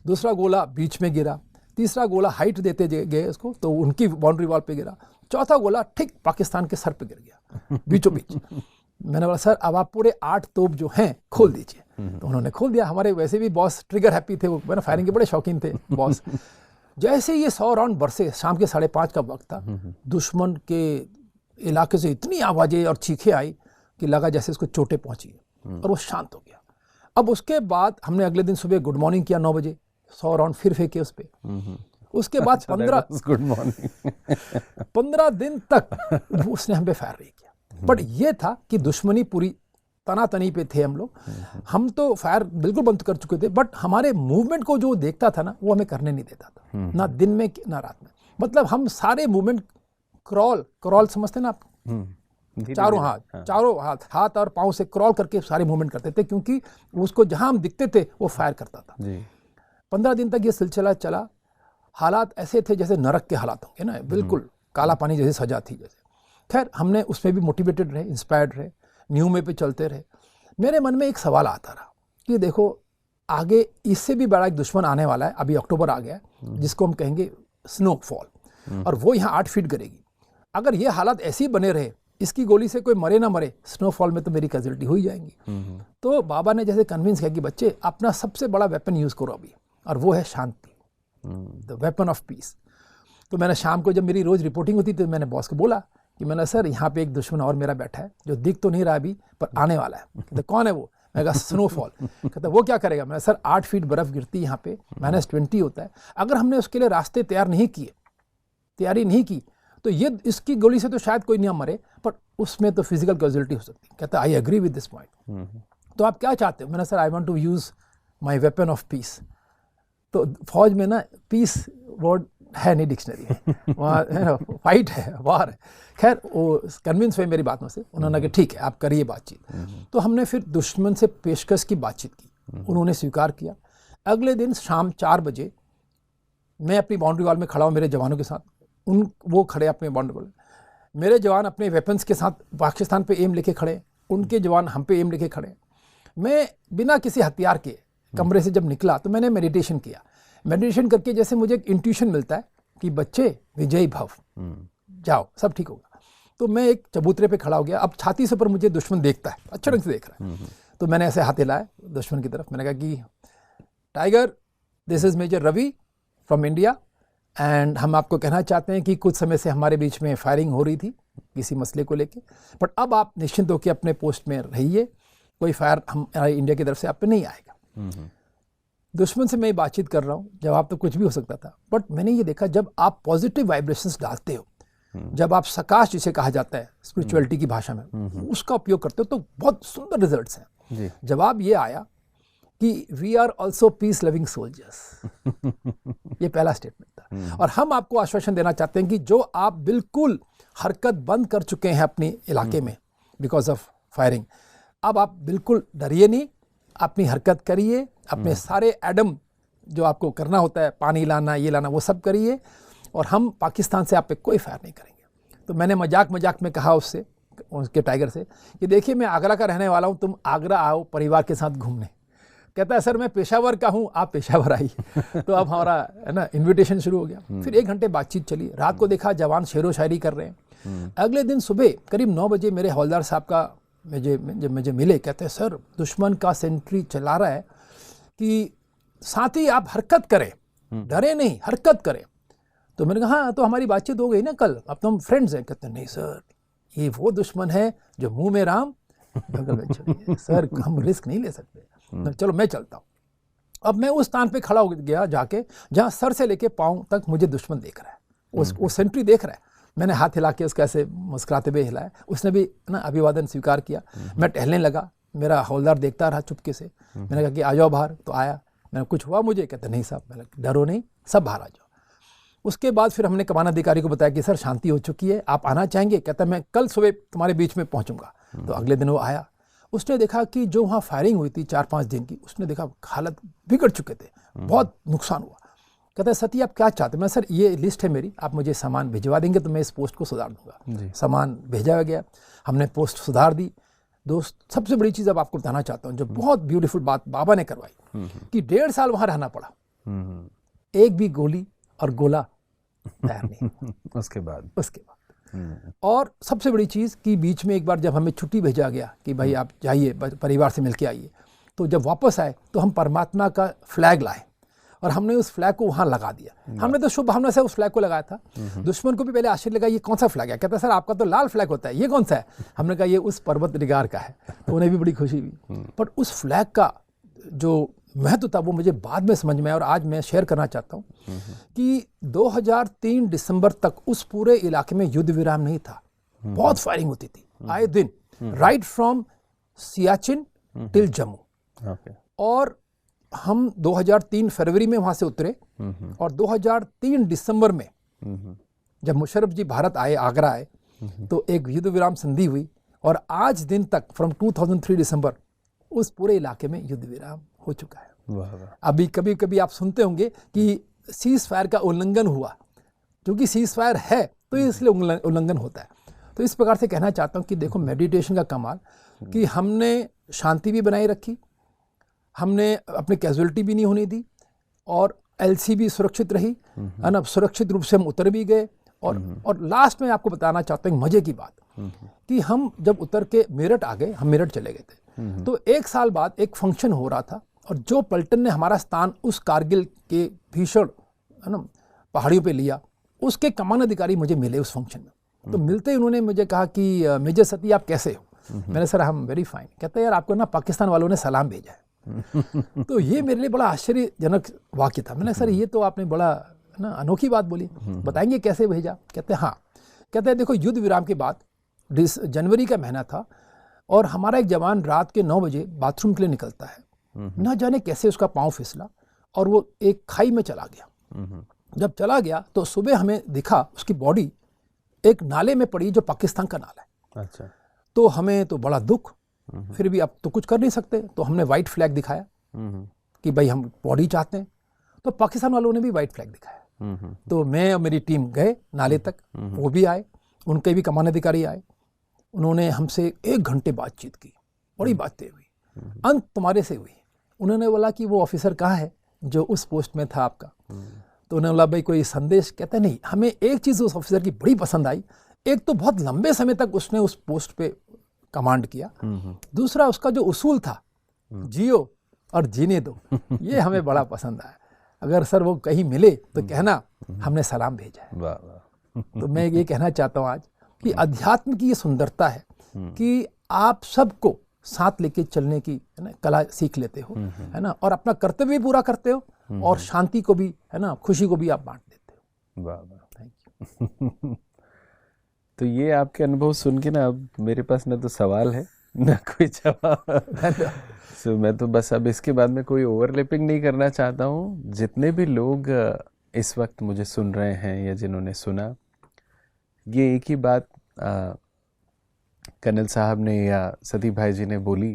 दूसरा गोला बीच में गिरा, तीसरा गोला हाइट देते गए उसको तो उनकी बाउंड्री वॉल पे गिरा, चौथा गोला ठीक पाकिस्तान के सर पे गिर गया बीचों बीच। मैंने बोला सर अब आप पूरे 8 तोप जो हैं खोल दीजिए। तो उन्होंने खोल दिया। हमारे वैसे भी बॉस ट्रिगर हैप्पी थे, वो मैंने फायरिंग के बड़े शौकीन थे बॉस। जैसे ये 100 राउंड बरसे, शाम के 5:30 का वक्त था, दुश्मन के इलाके से इतनी आवाज़ें और चीखें आई कि लगा जैसे उसको चोटें पहुंची और वो शांत हो गया। अब उसके बाद हमने अगले दिन सुबह गुड मॉर्निंग किया 9 बजे, 100 राउंड फिर फेंके उस पर। उसके बाद 15 दिन तक उसने हम पे फायर नहीं किया। बट ये था कि दुश्मनी पूरी तनातनी पे थे हम लोग। हम तो फायर बिल्कुल बंद कर चुके थे, बट हमारे मूवमेंट को जो देखता था ना वो हमें करने नहीं देता था, ना दिन में ना रात में। मतलब हम सारे मूवमेंट क्रॉल समझते ना आप, चारों हाथ और पाँव से क्रॉल करके सारे मूवमेंट करते थे, क्योंकि उसको जहां हम दिखते थे वो फायर करता था। 15 दिन तक ये सिलसिला चला। हालात ऐसे थे जैसे नरक के हालात होंगे ना, बिल्कुल काला पानी जैसे सजा थी जैसे। खैर हमने उसमें भी मोटिवेटेड रहे, इंस्पायर्ड रहे, न्यू में पे चलते रहे। मेरे मन में एक सवाल आता रहा कि देखो आगे इससे भी बड़ा एक दुश्मन आने वाला है। अभी अक्टूबर आ गया है जिसको हम कहेंगे स्नोफॉल, और वो यहाँ 8 फीट गिरेगी। अगर ये हालात ऐसे ही बने रहे, इसकी गोली से कोई मरे ना मरे, स्नोफॉल में तो मेरी कैजुअलिटी हो ही जाएंगी। तो बाबा ने जैसे कन्विंस किया कि बच्चे अपना सबसे बड़ा वेपन यूज़ करो अभी, और वो है शांति, द वेपन ऑफ पीस। तो मैंने शाम को जब मेरी रोज़ रिपोर्टिंग होती तो मैंने बॉस को बोला कि मैंने सर यहाँ पे एक दुश्मन और मेरा बैठा है जो दिख तो नहीं रहा अभी पर आने वाला है। कहते कौन है वो? मैं कहा स्नोफॉल। कहता वो क्या करेगा? मैंने सर 8 फीट बर्फ़ गिरती है यहाँ पे, -20 होता है। अगर हमने उसके लिए रास्ते तैयारी नहीं की तो ये इसकी गोली से तो शायद कोई नहीं मरे, पर उसमें तो फिजिकल कैजुअलिटी हो सकती है। कहता I agree with this point. तो आप क्या चाहते हो? मैंने sir I want to use my weapon of peace. तो फौज में ना पीस वर्ड है नहीं डिक्शनरी में, वहाँ फाइट है, वार है। खैर वो कन्विंस हुए मेरी बातों से, उन्होंने कहा ठीक है आप करिए बातचीत। तो हमने फिर दुश्मन से पेशकश की बातचीत की, उन्होंने स्वीकार किया। अगले दिन शाम 4 बजे मैं अपनी बाउंड्री वॉल में खड़ा हूँ मेरे जवानों के साथ, वो खड़े अपने बाउंड्री वॉल। मेरे जवान अपने वेपन्स के साथ पाकिस्तान पे एम लेके खड़े, उनके जवान हम पे एम लेके खड़े। मैं बिना किसी हथियार के कमरे से जब निकला तो मैंने मेडिटेशन किया। मेडिटेशन करके जैसे मुझे एक इंट्यूशन मिलता है कि बच्चे विजयी भव, जाओ सब ठीक होगा। तो मैं एक चबूतरे पे खड़ा हो गया। अब छाती से ऊपर मुझे दुश्मन देखता है, अच्छे ढंग से देख रहा है। तो मैंने ऐसे हाथ हिलाया दुश्मन की तरफ, मैंने कहा कि tiger this is major Ravi from India and हम आपको कहना चाहते हैं कि कुछ समय से हमारे बीच में फायरिंग हो रही थी किसी मसले को लेके, बट अब आप निश्चिंत होकर अपने पोस्ट में रहिए, कोई फायर हमारे इंडिया की तरफ से आप पे नहीं आएगा। दुश्मन से मैं बातचीत कर रहा हूँ, जवाब तो कुछ भी हो सकता था, बट मैंने ये देखा जब आप पॉजिटिव वाइब्रेशंस डालते हो, जब आप सकाश जिसे कहा जाता है स्पिरिचुअलिटी की भाषा में, उसका उपयोग करते हो तो बहुत सुंदर रिजल्ट्स हैं। जवाब ये आया कि we are also peace loving soldiers, ये पहला स्टेटमेंट था। और हम आपको आश्वासन देना चाहते हैं कि जो आप बिल्कुल हरकत बंद कर चुके हैं अपने इलाके में बिकॉज ऑफ फायरिंग, अब आप बिल्कुल डरिए नहीं, अपनी हरकत करिए, अपने सारे एडम जो आपको करना होता है, पानी लाना ये लाना, वो सब करिए, और हम पाकिस्तान से आप पे कोई फायर नहीं करेंगे। तो मैंने मजाक में कहा उससे, उसके टाइगर से, कि देखिए मैं आगरा का रहने वाला हूँ, तुम आगरा आओ परिवार के साथ घूमने। कहता है सर मैं पेशावर का हूँ, आप पेशावर आइए। तो अब हमारा है ना इन्विटेशन शुरू हो गया। फिर 1 घंटे बातचीत चली, रात को देखा जवान शेरो शायरी कर रहे हैं। अगले दिन सुबह करीब 9 बजे मेरे हवलदार साहब का मुझे मिले, कहते हैं सर दुश्मन का सेंट्री चला रहा है कि साथ ही आप हरकत करें, डरे नहीं, हरकत करें। तो मैंने कहा हाँ तो हमारी बातचीत हो गई ना कल, अब तो हम फ्रेंड्स हैं। कहते हैं नहीं सर, ये वो दुश्मन है जो मुंह में राम जंगल में छुरी। सर हम रिस्क नहीं ले सकते, चलो मैं चलता हूँ। अब मैं उस स्थान पे खड़ा हो गया जाके जहाँ सर से लेके पाँव तक मुझे दुश्मन देख रहा है, वो सेंट्री देख रहा है। मैंने हाथ हिला के उसको ऐसे मुस्कुराते हुए हिलाया, उसने भी ना अभिवादन स्वीकार किया। मैं टहलने लगा, मेरा हवलदार देखता रहा चुपके से। मैंने कहा कि आ जाओ बाहर, तो आया। मैंने कुछ हुआ मुझे? कहते नहीं साहब। मैंने डरो नहीं, सब बाहर आ जाओ। उसके बाद फिर हमने कमान अधिकारी को बताया कि सर शांति हो चुकी है, आप आना चाहेंगे? कहता मैं कल सुबह तुम्हारे बीच में पहुंचूंगा। तो अगले दिन वो आया, उसने देखा कि जो वहाँ फायरिंग हुई थी 4-5 दिन की, उसने देखा हालत बिगड़ चुके थे, बहुत नुकसान हुआ। कहता है सती आप क्या चाहते हैं? मैं सर ये लिस्ट है मेरी, आप मुझे सामान भिजवा देंगे तो मैं इस पोस्ट को सुधार दूंगा। सामान भेजा गया, हमने पोस्ट सुधार दी। दोस्त सबसे बड़ी चीज़ अब आपको बताना चाहता हूँ, जो बहुत ब्यूटीफुल बात बाबा ने करवाई कि 1.5 साल वहाँ रहना पड़ा, एक भी गोली और गोला तैयार नहीं। उसके बाद और सबसे बड़ी चीज़ कि बीच में एक बार जब हमें छुट्टी भेजा गया कि भाई आप जाइए परिवार से मिलके आइए, तो जब वापस आए तो हम परमात्मा का फ्लैग लाए और हमने उस फ्लैग को वहाँ लगा दिया। हमने तो शुभ भावना से उस फ्लैग को लगाया था। दुश्मन को भी पहले आश्चर्य लगा, ये कौन सा फ्लैग है? कहता सर आपका तो लाल फ्लैग होता है, ये कौन सा है? हमने कहा ये उस पर्वत निगार का है। तो उन्हें भी बड़ी खुशी हुई। पर उस फ्लैग का जो महत्व था वो मुझे बाद में समझ में आया, और आज मैं शेयर करना चाहता हूँ कि 2003 दिसंबर तक उस पूरे इलाके में युद्ध विराम नहीं था। बहुत फायरिंग होती थी आए दिन, right from Siachen till Jammu. और हम 2003 फरवरी में वहाँ से उतरे, और 2003 दिसंबर में जब मुशर्रफ जी भारत आए, आगरा आए, तो एक युद्ध विराम संधि हुई, और आज दिन तक फ्रॉम 2003 दिसंबर उस पूरे इलाके में युद्ध विराम हो चुका है। अभी कभी कभी आप सुनते होंगे कि सीज फायर का उल्लंघन हुआ, क्योंकि सीज फायर है तो इसलिए उल्लंघन होता है। तो इस प्रकार से कहना चाहता हूँ कि देखो मेडिटेशन का कमाल कि हमने शांति भी बनाए रखी, हमने अपनी कैजुअलिटी भी नहीं होने दी, और एलसी भी सुरक्षित रही, है ना, सुरक्षित रूप से हम उतर भी गए। और लास्ट में आपको बताना चाहता हूँ मजे की बात कि हम जब उतर के मेरठ आ गए, हम मेरठ चले गए थे, तो 1 साल बाद एक फंक्शन हो रहा था, और जो पलटन ने हमारा स्थान उस कारगिल के भीषण है ना पहाड़ियों पे लिया, उसके कमान अधिकारी मुझे मिले उस फंक्शन में। तो मिलते ही उन्होंने मुझे कहा कि मेजर सती आप कैसे हो? मैंने सर हम वेरी फाइन। कहते यार आपको ना पाकिस्तान वालों ने सलाम भेजा है। तो ये मेरे लिए बड़ा आश्चर्यजनक वाक्य था। मैंने सर ये तो आपने बड़ा ना अनोखी बात बोली, बताएंगे कैसे भेजा? कहते हाँ। कहते हैं देखो युद्ध विराम के बाद जनवरी का महीना था, और हमारा एक जवान रात के 9 बजे बाथरूम के लिए निकलता है, ना जाने कैसे उसका पाँव फिसला और वो एक खाई में चला गया। जब चला गया तो सुबह हमें दिखा उसकी बॉडी एक नाले में पड़ी जो पाकिस्तान का नाला है। अच्छा। तो हमें तो बड़ा दुख, फिर भी अब तो कुछ कर नहीं सकते, तो हमने वाइट फ्लैग दिखाया कि भाई हम बॉडी चाहते हैं। तो पाकिस्तान वालों ने भी वाइट फ्लैग दिखाया। तो मैं और मेरी टीम गए नाले तक, वो भी आए, उनके भी कमान अधिकारी आए, उन्होंने हमसे 1 घंटे बातचीत की, बड़ी बातें हुई, अंत तुम्हारे से हुई। उन्होंने बोला कि वो ऑफिसर कहाँ है जो उस पोस्ट में था आपका? तो उन्होंने बोला भाई कोई संदेश? कहते नहीं, हमें एक चीज़ उस ऑफिसर की बड़ी पसंद आई, एक तो बहुत लंबे समय तक उसने उस पोस्ट पे कमांड किया, दूसरा उसका जो उसूल था जियो और जीने दो, ये हमें बड़ा पसंद आया। अगर सर वो कहीं मिले तो कहना हमने सलाम भेजा है। वाह वाह। तो मैं ये कहना चाहता हूँ आज कि अध्यात्म की ये सुंदरता है कि आप सबको साथ लेके चलने की, है ना, कला सीख लेते हो, है ना, और अपना कर्तव्य भी पूरा करते हो और शांति को भी, है ना, खुशी को भी आप बांट देते हो। वाह वाह, थैंक यू। तो ये आपके अनुभव सुन के ना अब मेरे पास ना तो सवाल है ना कोई जवाब। सो मैं तो बस अब इसके बाद में कोई ओवरलैपिंग नहीं करना चाहता हूँ। जितने भी लोग इस वक्त मुझे सुन रहे हैं या जिन्होंने सुना, ये एक ही बात कर्नल साहब ने या सती भाई जी ने बोली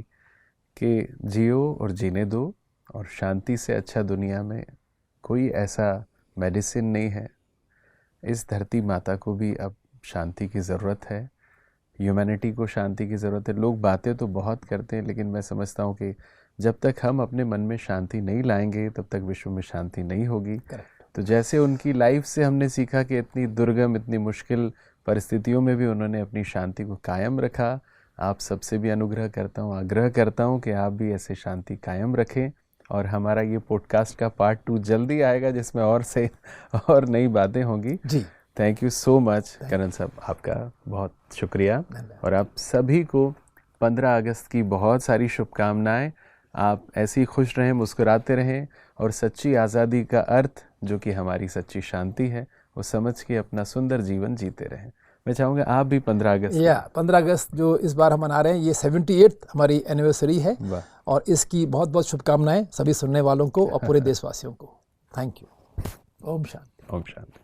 कि जियो और जीने दो, और शांति से अच्छा दुनिया में कोई ऐसा मेडिसिन नहीं है। इस धरती माता को भी अब शांति की ज़रूरत है, ह्यूमैनिटी को शांति की ज़रूरत है। लोग बातें तो बहुत करते हैं, लेकिन मैं समझता हूँ कि जब तक हम अपने मन में शांति नहीं लाएंगे तब तक विश्व में शांति नहीं होगी। तो जैसे उनकी लाइफ से हमने सीखा कि इतनी दुर्गम, इतनी मुश्किल परिस्थितियों में भी उन्होंने अपनी शांति को कायम रखा, आप सबसे भी अनुग्रह करता हूँ, आग्रह करता हूँ कि आप भी ऐसे शांति कायम रखें। और हमारा ये पॉडकास्ट का पार्ट 2 जल्दी आएगा जिसमें और नई बातें होंगी जी। थैंक यू सो मच करण साहब, आपका बहुत शुक्रिया। और आप सभी को 15 अगस्त की बहुत सारी शुभकामनाएं। आप ऐसे ही खुश रहें, मुस्कुराते रहें और सच्ची आज़ादी का अर्थ, जो कि हमारी सच्ची शांति है, वो समझ के अपना सुंदर जीवन जीते रहें। मैं चाहूँगा आप भी 15 अगस्त जो इस बार हम मना रहे हैं, ये 78th हमारी एनिवर्सरी है, और इसकी बहुत बहुत शुभकामनाएं सभी सुनने वालों को और पूरे देशवासियों को। Thank you. ओम शांति। ओम शांति।